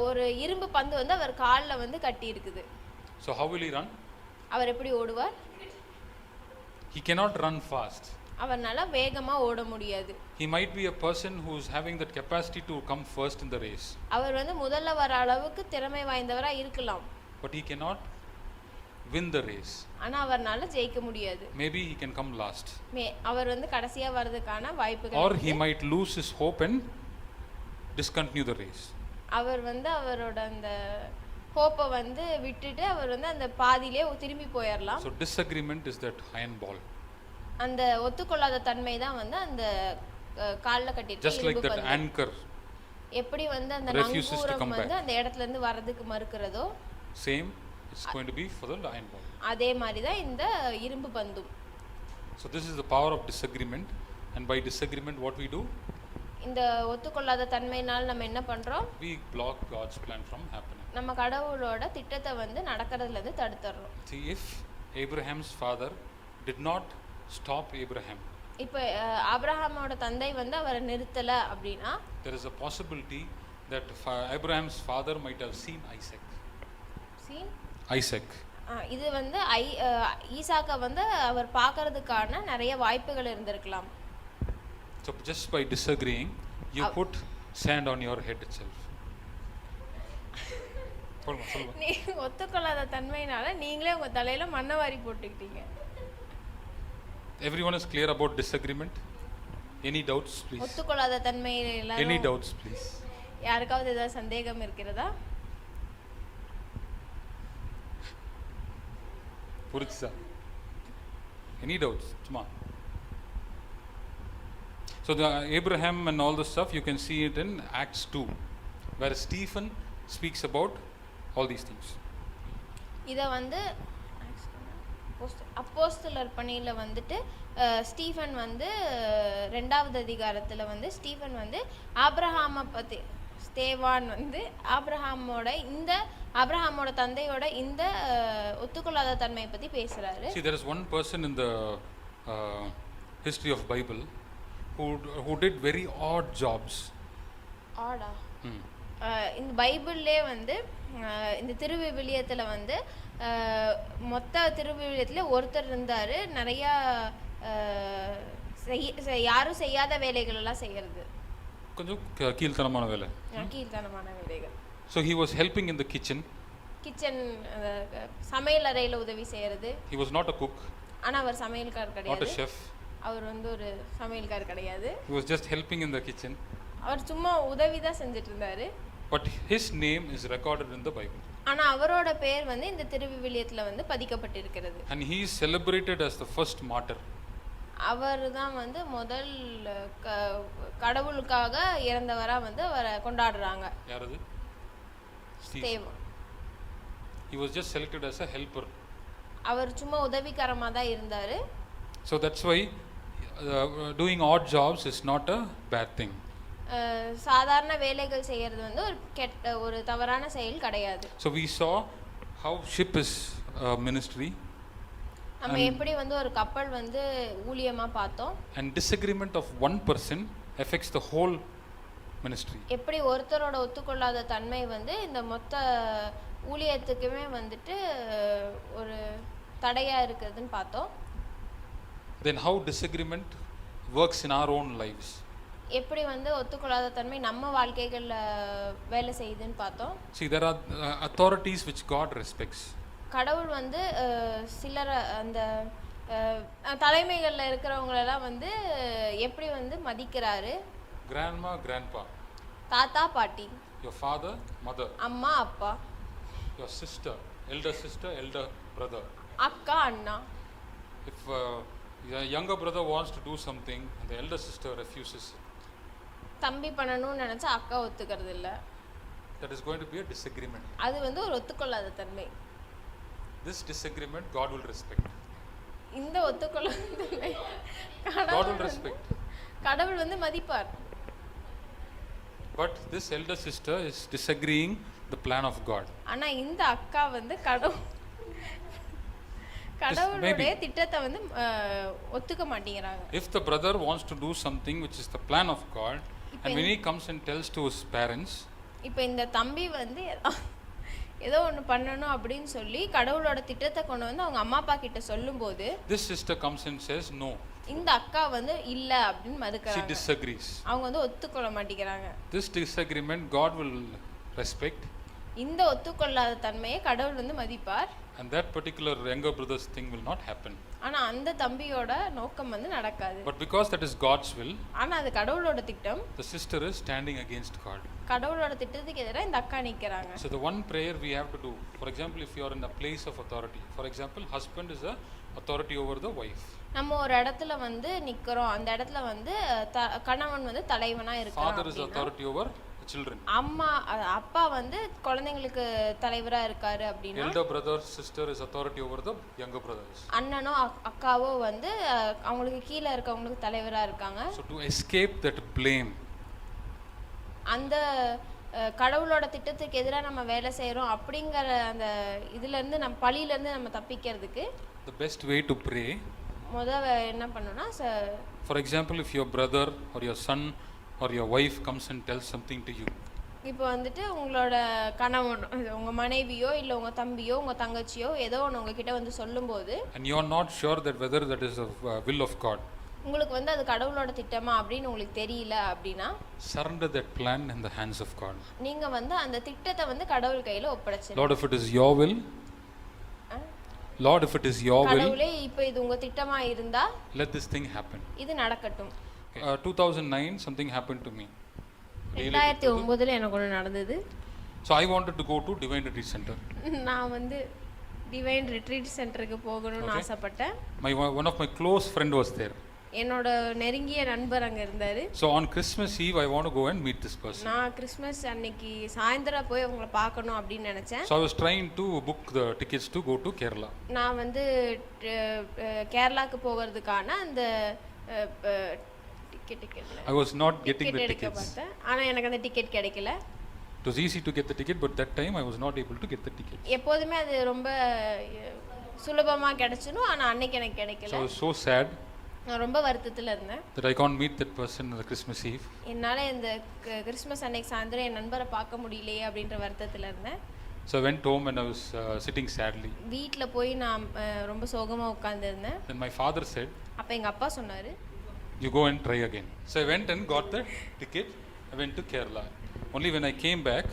ஒரு இரும்பு பந்து வந்து அவர் கால்ல வந்து கட்டி இருக்குது. So how will he run? அவர் எப்படி ஓடுவார்? He cannot run fast. அவர்னால வேகமா ஓட முடியாது. He might be a person who is having that capacity to come first in the race. அவர் வந்து முதல்ல வர அளவுக்கு திறமை வாய்ந்தவரா இருக்கலாம். But he cannot win the race. ஆனா அவர்னால ஜெயிக்க முடியாது. Maybe he can come last. அவர் வந்து கடைசியா வரதுக்கான வாய்ப்புகள் Or he might lose his hope and discontinue the race. அவர் வந்து அவரோட அந்த ஹோப்பை வந்து விட்டுட்டு அவர் வந்து அந்த பாதியிலே திரும்பி போயிடலாம். So disagreement is that iron ball. அந்த ஒத்துக்கொள்ளாத தன்மை தான் வந்து அந்த கால்ல கட்டிட்டு Just like that anchor எப்படி வந்து அந்த refuses to come நங்கூரம் வந்து back. அந்த இடத்துல இருந்து வரதுக்கு மறுக்கிறதோ Same, it's going to be for the iron ball. அதே மாதிரி தான் இந்த இரும்பு பந்தும். So this is the power of disagreement, and by disagreement what we do? இந்த ஒத்துக்கொள்ளாத தன்மையினால் நம்ம என்ன பண்றோம்? We block God's plan from happening. நம்ம கடவுளோட திட்டத்தை வந்து நடக்கிறதுல இருந்து தடுத்துறோம். See, if Abraham's father did not stop Abraham, இப்போ ஆபிரகாமோட தந்தை வந்து அவரை நிறுத்தல அப்படின்னா there is a possibility that Abraham's father might have seen Isaac. Isaac. இது வந்து ஈசாக்கை வந்து அவர் பார்க்கறதுக்கான நிறைய வாய்ப்புகள் இருந்திருக்கலாம். So just by disagreeing, you put sand on your head itself. நீ ஒத்துக்கொள்ளாத தன்மையினால நீங்களே உங்க தலையில மண்ணை வாரி போட்டுக்கிட்டீங்க. Everyone is clear about disagreement? Any doubts, please? ஒத்துக்கொள்ளாத தன்மையில Any doubts, please? யாருக்காவது ஏதாவது சந்தேகம் இருக்கிறதா? புரிச்சா? Any doubts? சும்மா. So the Abraham and all the stuff, you can see it in Acts 2, where Stephen speaks about all these things. இத வந்து அப்போஸ்தலர் பணியில வந்துட்டு ஸ்டீஃபன் வந்து 2வது அதிகாரத்துல வந்து ஸ்டீஃபன் வந்து ஆபிரகாமை பத்தி ஸ்தேவான் வந்து ஆபிரகாமோட தந்தையோட இந்த ஒத்துக்கொள்ளாத தன்மையை பத்தி பேசுறாரு. See, there is one person in the history of Bible who did very odd jobs. ஆடா இந்த பைபிள்லே வந்து இந்த திருவிவிலியத்துல வந்து மொத்த திருவிவிலியத்துல ஒருத்தர் இருந்தாரு நிறைய யாரும் செய்யாத வேலைகள் எல்லாம் செய்யறது. கொஞ்சம் கீழ்த்தனமான வேலை. கீழ்த்தனமான வேலைகள். So he was helping in the kitchen. Kitchen சமையல் அறையில உதவி செய்யறது. He was not a cook. ஆனா அவர் சமையல்காரர் கிடையாது. Not a chef. அவர் வந்து ஒரு சமையல்காரர் கிடையாது. He was just helping in the kitchen. அவர் சும்மா உதவி தான் செஞ்சிட்டு இருந்தாரு. But his name is recorded in the Bible. ஆனா அவரோட பேர் வந்து இந்த திருவிவிலியத்துல வந்து பதிக்கப்பட்டிருக்கிறது. And he is celebrated as the first martyr. அவர் தான் வந்து முதல் கடவுளுக்காக இறந்தவரா வந்து அவரை கொண்டாடுறாங்க. யாரது? ஸ்தேவான். He was just selected as a helper. அவர் சும்மா உதவிகரமா தான் இருந்தாரு. So that's why doing odd jobs is not a bad thing. சாதாரண வேலைகள் செய்யறது வந்து ஒரு தவறான செயல் கிடையாது. So we saw how ship is ministry. நம்ம எப்படி வந்து ஒரு கப்பல் வந்து ஊழியமா பார்த்தோம். And disagreement of one person affects the whole ministry. எப்படி ஒருத்தரோட ஒத்துக்கொள்ளாத தன்மை வந்து இந்த மொத்த ஊழியத்துக்குமே வந்துட்டு ஒரு தடையா இருக்குதுன்னு பார்த்தோம். Then how disagreement works in our own lives. எப்படி வந்து ஒத்துக்கொள்ளாத தன்மை நம்ம வாழ்க்கைகள்ல வேலை செய்யுதுன்னு பார்த்தோம். See, there are authorities which God respects. கடவுள் வந்து சிலர் அந்த தலைமைகள்ல இருக்கிறவங்களெல்லாம் வந்து எப்படி வந்து மதிக்கிறாரு. Grandma, grandpa. தாத்தா பாட்டி. Your father, mother. அம்மா அப்பா. Your sister, elder brother. அக்கா அண்ணா. If your younger brother wants to do something and the elder sister refuses it, தம்பி பண்ணணும்னு நினைச்சா அக்கா ஒத்துக்கிறது இல்ல. that is going to be a disagreement. அது வந்து ஒரு ஒத்துக்கொள்ளாத தன்மை. This disagreement God will respect. இந்த ஒத்துக்கொள்ளாத தன்மை God will respect. கடவுள் வந்து மதிப்பார். But this elder sister is disagreeing the plan of God. ஆனா இந்த அக்கா வந்து கடவுளுடைய திட்டத்தை வந்து ஒத்துக்க மாட்டேங்கிறாங்க. If the brother wants to do something which is the plan of God, and when he comes and tells to his parents, இப்போ இந்த தம்பி வந்து ஏதோ ஒன்று பண்ணணும் அப்படின்னு சொல்லி கடவுளோட திட்டத்தை கொண்டு வந்து அவங்க அம்மா அப்பா கிட்ட சொல்லும்போது this sister comes and says no. இந்த அக்கா வந்து இல்ல அப்படின்னு மறுக்கறாங்க. She disagrees. அவங்க வந்து ஒத்துக்கொள்ள மாட்டேங்கிறாங்க. This disagreement God will respect, இந்த ஒத்துக்கொள்ளாத தன்மையை கடவுள் வந்து மதிப்பார். And that particular younger brother's thing will not happen. ஆனா அந்த தம்பியோட நோக்கம் வந்து நடக்காது. But because that is God's will, ஆனா அது கடவுளோட திட்டம். the sister is standing against God. கடவுளோட திட்டத்துக்கு எதிராக இந்த அக்கா நிற்கிறாங்க. So the one prayer we have to do, for example, if you are in a place of authority, for example, husband is a authority over the wife. நம்ம ஒரு இடத்துல வந்து நிக்கிறோம், அந்த இடத்துல வந்து கணவன் வந்து தலைவனா இருக்கான். Father is authority over the children. அப்பா வந்து குழந்தைங்களுக்கு தலைவரா இருக்காரு அப்படின்னா, elder brother sister is authority over the younger brothers. அண்ணனோ அக்காவோ வந்து அவங்களுக்கு கீழே இருக்கவங்களுக்கு தலைவரா இருக்காங்க. So to escape that blame, அந்த கடவுளோட திட்டத்துக்கு எதிராக நம்ம வேலை செய்கிறோம் அப்படிங்கிற அந்த இதுலேருந்து நம்ம பழியிலேருந்து நம்ம தப்பிக்கிறதுக்கு the best way to pray, என்ன பண்ணணும்னா, for example, if your brother or your son or your wife comes and tells something to you, இப்போ வந்துட்டு உங்களோட கணவன், உங்கள் மனைவியோ இல்லை உங்கள் தம்பியோ உங்கள் தங்கச்சியோ ஏதோ ஒன்று உங்ககிட்ட வந்து சொல்லும்போது, and you are not sure that whether that is the will of God, உங்களுக்கு வந்து அது கடவுளோட திட்டமா அப்படின்னு உங்களுக்கு தெரியல அப்படின்னா, surrender that plan in the hands of God. நீங்க வந்து அந்த திட்டத்தை வந்து கடவுள் கையில ஒப்படைச்சிடுங்க. Lord, if it is your will, Lord, if it is your will, கடவுளே இப்போ இது உங்க திட்டமா இருந்தா let this thing happen. இது நடக்கட்டும். 2009 something happened to me. 2009ல எனக்கு ஒன்று நடந்தது. So I wanted to go to Divine Retreat Center. நான் வந்து டிவைன் ரிட்ரீட் சென்டருக்கு போகணும்னு ஆசைப்பட்டேன். One of my close friend was there. என்னோட நெருங்கிய நண்பர் அங்க இருந்தாரு. So on Christmas Eve I want to go and meet this person. நான் கிறிஸ்மஸ் அன்னைக்கு சாயந்தரம் போய் அவங்கள பார்க்கணும் அப்படின்னு நினைச்சேன். So I was trying to book the tickets to go to Kerala. நான் வந்து கேரளாக்கு போகிறதுக்கான அந்த ticket I was not getting the tickets. ஆனா எனக்கு அந்த டிக்கெட் கிடைக்கல. It was easy to get the ticket, but that time I was not able to get the ticket. எப்போதுமே அது ரொம்ப சுலபமா கிடைச்சிடும், ஆனா அன்னைக்கு எனக்கு கிடைக்கல. So I was so sad நான் ரொம்ப வருத்தத்துல இருந்தேன் that I can't meet that person on the Christmas Eve. என்னால இந்த கிறிஸ்மஸ் அன்னைக்கு சாயந்தரம் என் நண்பரை பார்க்க முடியலையே அப்படின்ற வருத்தத்துல இருந்தேன். So I went home and I was sitting sadly. வீட்ல போய் நான் ரொம்ப சோகமா உட்கார்ந்து இருந்தேன். Then my father said, அப்ப எங்க அப்பா சொன்னாரு, you go and try again. So I went and got the ticket. I went to Kerala. Only when I came back,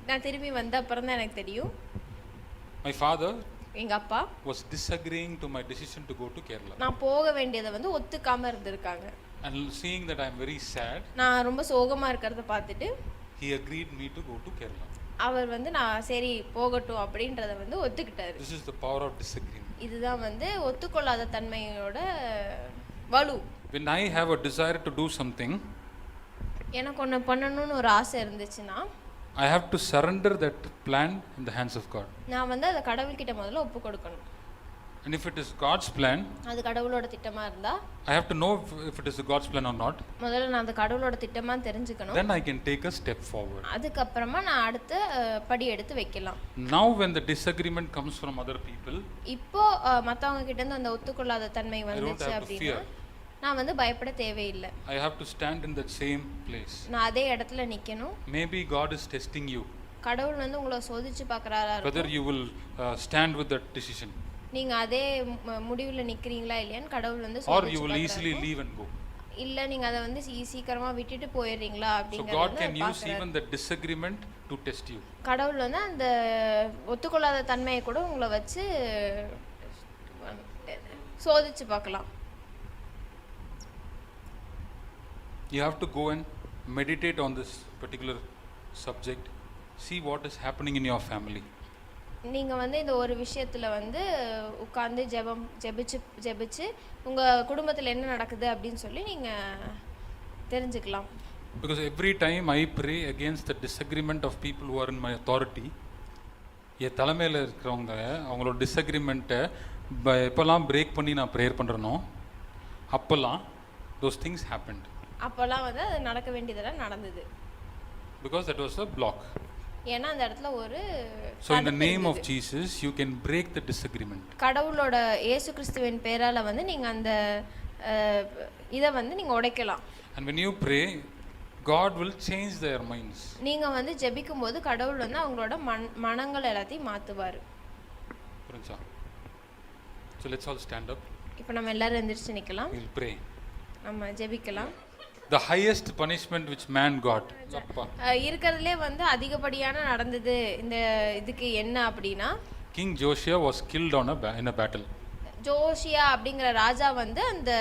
நான் திரும்பி வந்த அப்புறம் தான் எனக்கு தெரியும் my father எங்க அப்பா was disagreeing to my decision to go to Kerala. நான் போக வேண்டியதை வந்து ஒத்துக்காம இருந்திருக்காங்க. And seeing that I am very sad, நான் ரொம்ப சோகமா இருக்கிறத பார்த்துட்டு he agreed me to go to Kerala. அவர் வந்து நான் சரி போகட்டும் அப்படின்றத வந்து ஒத்துக்கிட்டாரு. This is the power of disagreement. இதுதான் வந்து ஒத்துக்கொள்ளாத தன்மையோட வலு. When I have a desire to do something, எனக்கு ஒன்று பண்ணணும்னு ஒரு ஆசை இருந்துச்சுன்னா, I have to surrender that plan in the hands of God. நான் வந்து அதை கடவுள்கிட்ட முதல்ல ஒப்பு கொடுக்கணும். And if it is God's plan, அது கடவுளோட திட்டமா இருந்தா, I have to know if it is God's plan or not. முதல்ல நான் அந்த கடவுளோட திட்டமா தெரிஞ்சுக்கணும். Then I can take a step forward. அதுக்கப்புறமா நான் அடுத்த படி எடுத்து வைக்கலாம். Now when the disagreement comes from other people, இப்போ மத்தவங்க கிட்ட இருந்து அந்த ஒத்துக்கொள்ளாத தன்மை வந்துச்சு அப்படின்னா, நான் வந்து பயப்பட தேவையில்லை. I have to stand in that same place. நான் அதே இடத்துல நிக்கணும். Maybe God is testing you. கடவுள் வந்து உங்களை சோதிச்சு பார்க்கறாரா இருக்கும். Whether you will stand with that decision. நீங்க அதே முடிவுல நிக்கிறீங்களா இல்லையான்னு கடவுள் வந்து Or சோதிச்சு you will பார்க்கறாரு. easily leave and go. இல்ல நீங்க அதை வந்து சீக்கிரமா விட்டுட்டு போயிடுறீங்களா So அப்படிங்கறது God can use பார்க்கறாரு. even the disagreement to test you. கடவுள் வந்து அந்த ஒத்துக்கொள்ளாத தன்மையை கூட உங்களை வச்சு சோதிச்சு பார்க்கலாம். You have to go and meditate on this particular subject. See what is happening in your family. நீங்க வந்து இந்த ஒரு விஷயத்துல வந்து உட்கார்ந்து ஜெபிச்சு உங்க குடும்பத்துல என்ன நடக்குது அப்படின்னு சொல்லி நீங்க தெரிஞ்சுக்கலாம். Because every time I pray against the disagreement of people who are in my authority, என் தலைமையில் இருக்கிறவங்க அவங்களோட டிஸ்அக்ரிமெண்ட்டை எப்போல்லாம் பிரேக் பண்ணி நான் ப்ரேயர் பண்ணுறனோ அப்போல்லாம் those things happened. அப்போல்லாம் வந்து அது நடக்க வேண்டியதெல்லாம் நடந்தது. Because that was a block. ஏன்னா அந்த இடத்துல ஒரு So in the name of Jesus you can break the disagreement. கடவுளோட இயேசு கிறிஸ்துவின் பேரால வந்து நீங்க அந்த இதை வந்து நீங்க உடைக்கலாம். And when you pray, God will change their minds. நீங்க வந்து ஜெபிக்கும்போது கடவுள் வந்து அவங்களோட மனங்கள் எல்லாத்தையும் மாத்துவார். புரிஞ்சா? So let's all stand up. இப்போ நம்ம எல்லாரும் எந்திரிச்சு நிக்கலாம். We'll pray. நம்ம ஜெபிக்கலாம். The highest punishment which man got. அப்பா. இருக்கிறதுலே வந்து அதிகப்படியான நடந்தது இந்த இதுக்கு என்ன அப்படின்னா, King Joshua was killed in a battle. Josiah அப்படிங்கிற ராஜா வந்து அந்த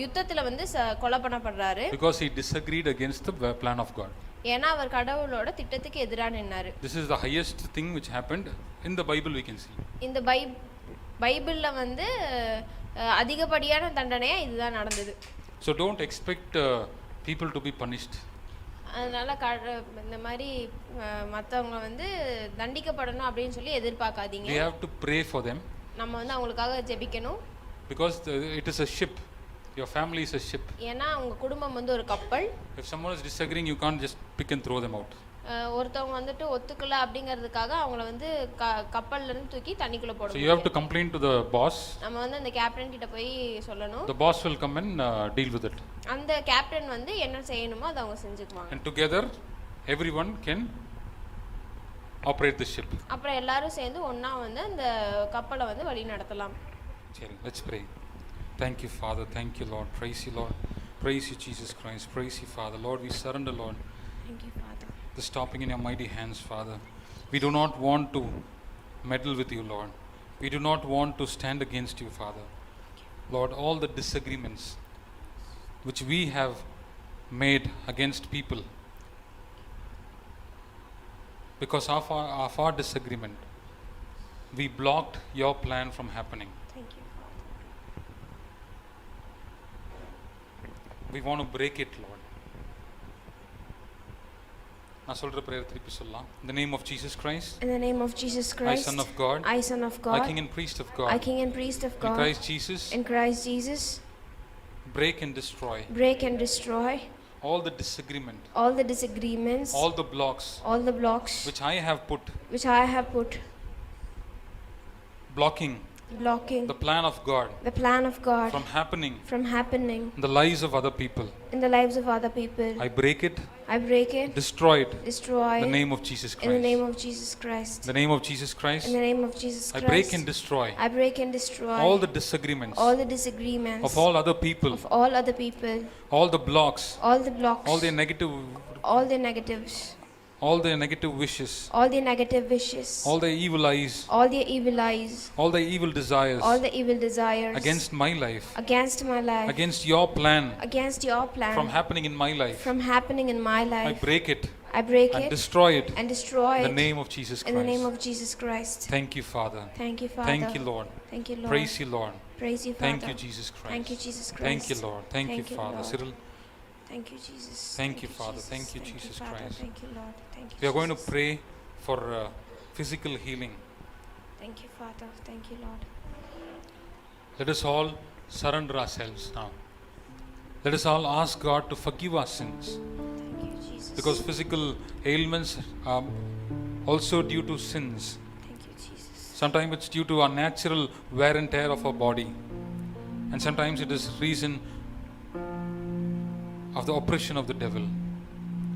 யுத்தத்துல வந்து கொலை பண்ணப்படுறாரு. Because he disagreed against the plan of God. ஏன்னா அவர் கடவுளோட திட்டத்துக்கு எதிரா நின்னாரு. This is the highest thing which happened in the Bible, we can see. இந்த பைபிள்ல வந்து அதிகப்படியான தண்டனையா இதுதான் நடந்தது. So don't expect people to be punished. அதனால இந்த மாதிரி மற்றவங்க வந்து தண்டிக்கப்படணும் அப்படின்னு சொல்லி எதிர்பார்க்காதீங்க. We have to pray for them. நம்ம வந்து அவங்களுக்காக ஜெபிக்கணும். Because it is a ship. Your family is a ship. ஏன்னா உங்க குடும்பம் வந்து ஒரு கப்பல். If someone is disagreeing, you can't just pick and throw them out. ஒருத்தவங்க வந்துட்டு ஒத்துக்கல அப்படிங்கிறதுக்காக அவங்கள வந்து கப்பல்ல இருந்து தூக்கி தண்ணிக்குள்ள போடணும். So you have to complain to the boss. நம்ம வந்து அந்த கேப்டன் கிட்ட போய் சொல்லணும். The boss will come and deal with it. அந்த கேப்டன் வந்து என்ன செய்யணுமோ அதை அவங்க செஞ்சுக்குவாங்க. And together everyone can operate the ship. அப்புறம் எல்லாரும் சேர்ந்து ஒண்ணா வந்து அந்த கப்பலை வந்து வழி நடத்தலாம். சரி, let's pray. Thank you, Father. Thank you, Lord. Praise you, Lord. Praise you, Jesus Christ. Praise you, Father. Lord, we surrender, Lord. Thank you, Father. This topic in your mighty hands, Father. We do not want to meddle with you, Lord. We do not want to stand against you, Father. Lord, all the disagreements which we have made against people because of our disagreement, we blocked your plan from happening. Thank you, Father. We want to break it, Lord. நான் சொல்ற prayer திருப்பி சொல்லலாம். In the name of Jesus Christ. In the name of Jesus Christ. I, Son of God. I, Son of God. I, King and Priest of God. I, King and Priest of God. In Christ Jesus. In Christ Jesus. Break and destroy. Break and destroy. All the disagreement. All the disagreements. All the blocks. All the blocks. Which I have put. Which I have put. Blocking. Blocking. The plan of God. The plan of God. From happening. From happening. In the lives of other people. In the lives of other people. I break it. I break it. Destroy it. Destroy. In the name of Jesus Christ. In the name of Jesus Christ. In the name of Jesus Christ. In the name of Jesus Christ. I break and destroy. I break and destroy. All the disagreements. All the disagreements. Of all other people. Of all other people. All the blocks. All the blocks. All their negative. All their negatives. All their negative wishes. All their negative wishes. All their evil eyes. All their evil eyes. All their evil desires. All the evil desires. Against my life. Against my life. Against your plan. Against your plan. From happening in my life. From happening in my life. I break it. I break and it. Destroy it. And destroy in it. the name of Jesus Christ. In the name of Jesus Christ. Thank you, Father. Thank you, Father. Thank you, Lord. Thank you, Lord. Praise you, Lord. Praise you, Father. Thank you, Jesus Christ. Thank you, Jesus Christ. Thank you, Lord. Thank you, Father. Lord. Cyril. Thank you, Jesus. Thank you, Father. Jesus. Thank you, Thank Jesus Father. Christ. Thank you, Lord. Thank you, We are going to Jesus. pray for physical healing. Thank you, Father. Thank you, Lord. Let us all surrender ourselves now. Let us all ask God to forgive our sins. Thank you, Jesus. Because physical ailments are also due to sins. Thank you, Jesus. Sometimes it's due to our natural wear and tear of our body. And sometimes it is reason of the oppression of the devil,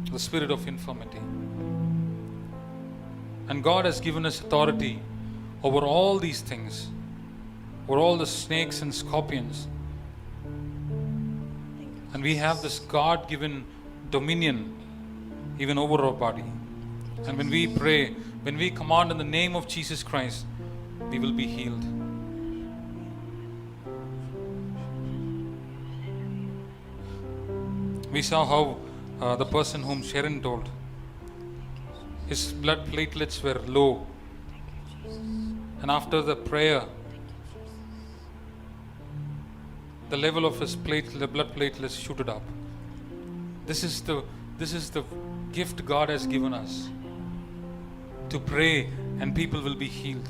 the spirit of infirmity. And God has given us authority over all these things, over all the snakes and scorpions. And we have this God-given dominion even over our body. And when we pray, when we command in the name of Jesus Christ, we will be healed. We saw how the person whom Sharon told, his blood platelets were low. And after the prayer, the level of his blood platelets shooted up. This is the gift God has given us, to pray and people will be healed.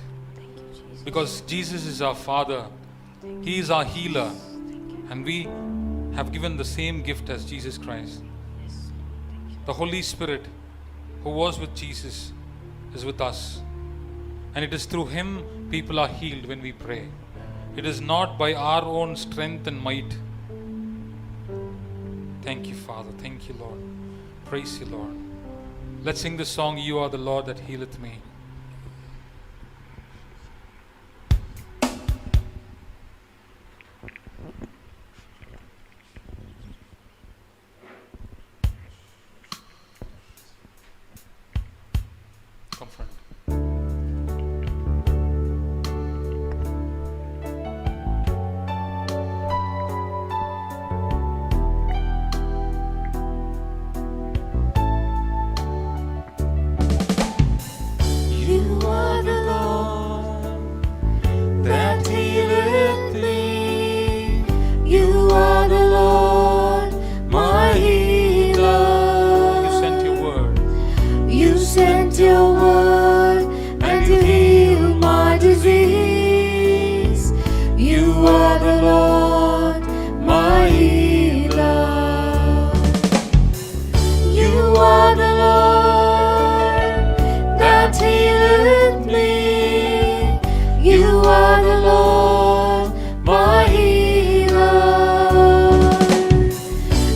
Because Jesus is our Father, He is our healer, and we have given the same gift as Jesus Christ. The Holy Spirit who was with Jesus is with us, and it is through Him people are healed when we pray. It is not by our own strength and might. Thank you, Father. Thank you, Lord. Praise you, Lord. Let's sing the song, You Are the Lord That Healeth Me. front. You are the Lord that healeth me. You are the Lord, my healer. You sent your word. You sent your word and you healed my disease. You are the Lord, my healer. You are the Lord that healeth me. You are the Lord, my healer.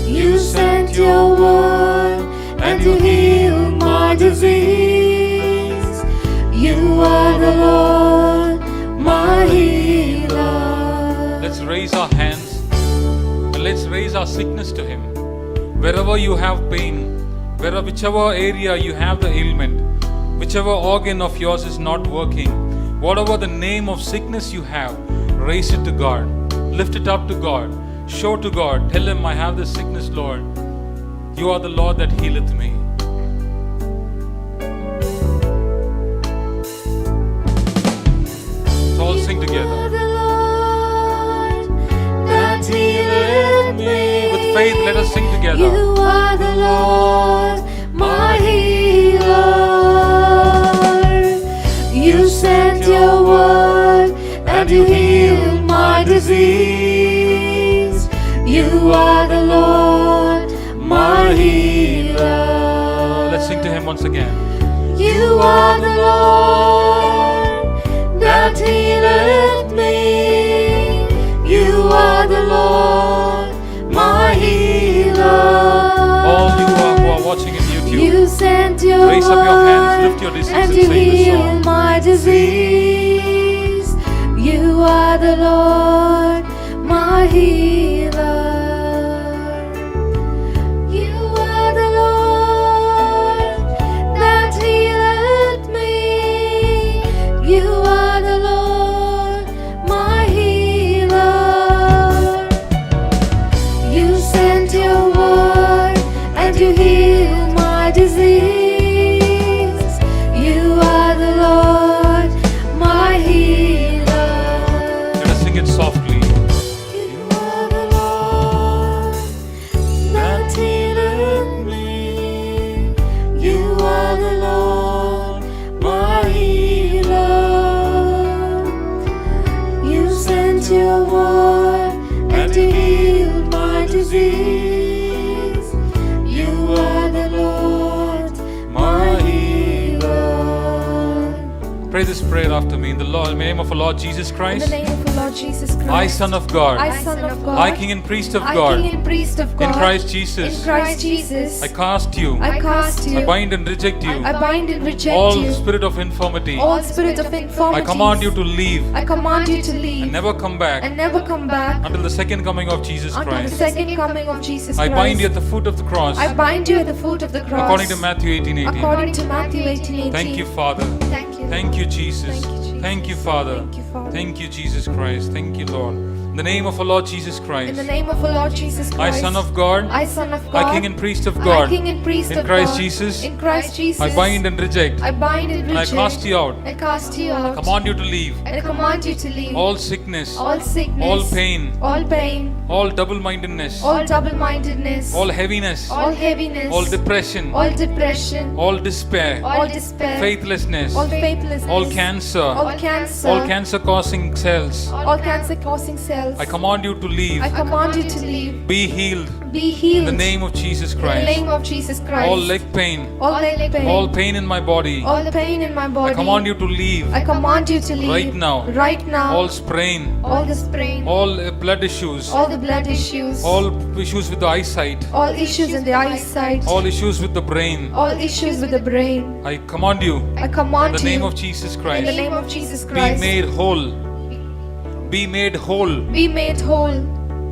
You sent your word and you healed my disease. You are the Lord, my healer. Let's raise our hands and let's raise our sickness to Him. Wherever you have pain, whichever area you have the ailment, whichever organ of yours is not working, whatever the name of sickness you have, raise it to God. Lift it up to God. Show to God. Tell Him, I have this sickness, Lord. You are the Lord that healeth me. Let's all sing You are together. the Lord that healeth me. With faith, let us sing together. You are the Lord, my healer. You sent your word and you healed my disease. You are the Lord, my healer. Let's sing to Him once again. You are the Lord that healeth me. You are the Lord, my healer. All you who are watching in YouTube, You sent your raise up your hands, word lift your disease and and you sing the healed song. my disease. You are the Lord, my healer. You are the Lord that healeth me. You are the Lord, my healer. You sent your word and you healed my disease. You are the Lord, my healer. Let us sing it softly. You are the Lord that healeth me. You are the Lord, my healer. You sent your word and you healed my disease. You are the Lord, my healer. Pray this prayer after me. In the name of our Lord Jesus In Christ, the name of the Lord Jesus Christ. I, Son of God, I, Son of God. I, King and Priest of I, God, King and Priest of God. in Christ Jesus, In Christ Jesus. I cast you, I cast you. I bind and reject you, I bind and reject all you. spirit of infirmity. All spirit of infirmity. I command you to leave I command you to leave. and never come back and never come back until the second coming of Jesus until the Christ. second coming of Jesus I Christ. bind you at the foot of the cross, I bind you at the foot of the cross. according to Matthew 18:18. According to Matthew 18:18. Thank you, Father. Thank you. Thank you, Jesus. Thank you, Jesus. Thank you, Father. Thank you, Father. Thank you, Jesus Christ. Thank you, Lord. In the name of our Lord Jesus In Christ, the name of our Lord Jesus I, Christ. Son of God, I, Son of I, God. King and Priest of I, God, King and Priest in of Christ God. Jesus, In Christ Jesus. I bind and reject, I bind and and I reject. cast you out. I cast you out. Command you to leave. I command you to leave. All sickness, All sickness. all pain, All pain. all double-mindedness, All double-mindedness. all heaviness, All heaviness. all depression, All depression. all despair, All despair. faithlessness, All faithlessness. all cancer, All cancer. all cancer-causing cells. All cancer-causing cells. I command you to leave. I command you to leave. Be healed Be healed. in the name of Jesus In the Christ. name of Jesus Christ. All leg pain, All leg pain. all pain in my body, All pain in my body. I command you to leave. I command you to leave. Right now. Right now. All sprain, All the sprain. all blood issues, All the blood issues. all issues with the eyesight, All issues in the eyesight. all issues with the brain. All issues with the brain. I command you I command in the name you. of Jesus In the Christ. name of Jesus Be Christ. made whole. Be made whole Be made whole.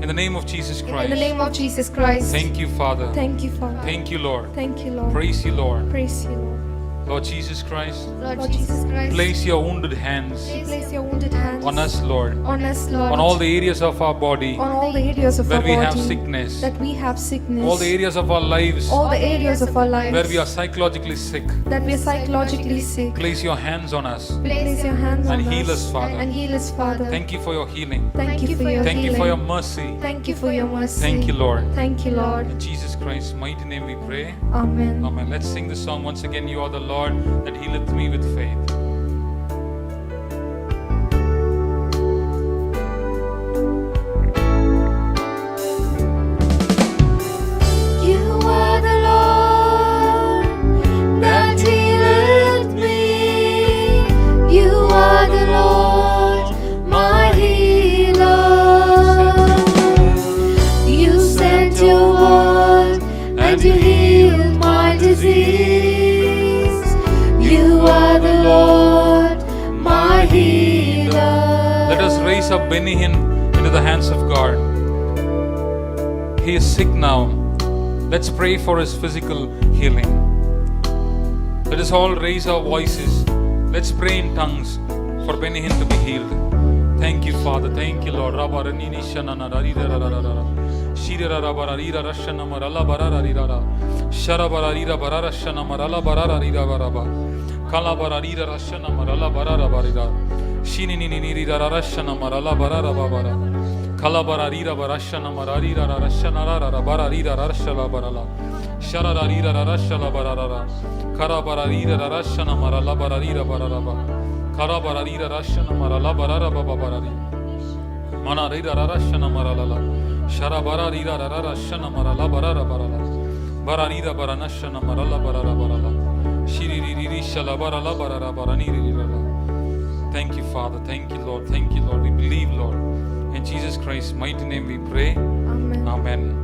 in the name of Jesus In the Christ. name of Jesus Christ. Thank you, Father. Thank you, Father. Thank you, Lord. Thank you, Lord. Praise you, Lord. Praise you, Lord. Lord Jesus Christ, Lord Jesus Christ, place your wounded hands Place your wounded hands on us, Lord, on us, Lord, on all the areas of our body on all the areas of where our we have body sickness, that we have sickness, all the areas of our lives all the areas of our lives where we are psychologically sick. that we are psychologically sick. Place your hands on us Place your hands and on heal us us, Father. and heal us, Father. Thank you for your healing. Thank you for your Thank you healing. for your mercy. Thank you for your mercy. Thank you, Lord. Thank you, Lord. In Jesus Christ's mighty name we pray. Amen. Amen. Let's sing the song once again. You are the Lord that healeth me with faith. You are the Lord that healeth me. You are the Lord, my healer. You sent your word and you healed my disease. You are the Lord, my healer. Let us raise up Benny Hinn into the hands of God. He is sick now. Let's pray for his physical healing. Let us all raise our voices. Let's pray in tongues for Benny Hinn to be healed. Thank you, Father. Thank you, Lord. Kalabararira barashana mararira rashana bararira rashala barala shararira rashala barara karabararira rashana marala bararira bararaba karabararira rashana marala barara baba barari manarira rashana marala sharabararira rashana marala barara barala bararira baranashana marala barara barala shiriri shala barala barara baranira. Thank you, Father. Thank you, Lord. Thank you, Lord. We believe, Lord. In Jesus Christ's mighty name we pray. Amen. Amen.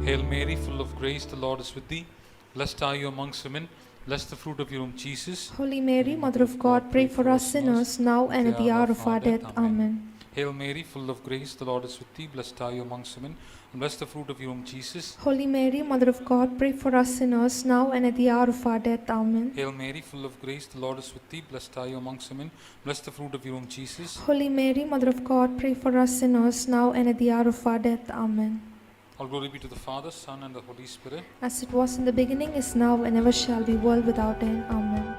Hail Mary, full of grace, the Lord is with thee. Blessed are you amongst women. Blessed the fruit of your womb, Jesus. Holy Mary, Mother of God, pray for us sinners now and at the hour of our death. Amen. Hail Mary, full of grace, the Lord is with thee. Blessed are you amongst women, and blessed the fruit of your womb, Jesus. Holy Mary, Mother of God, pray for us sinners now and at the hour of our death. Amen. Hail Mary, full of grace, the Lord is with thee. Blessed are you amongst women, blessed the fruit of your womb, Jesus. Holy Mary, Mother of God, pray for us sinners now and at the hour of our death. Amen. All glory be to the Father, Son, and the Holy Spirit. As it was in the beginning, is now, and ever shall be, world without end. Amen.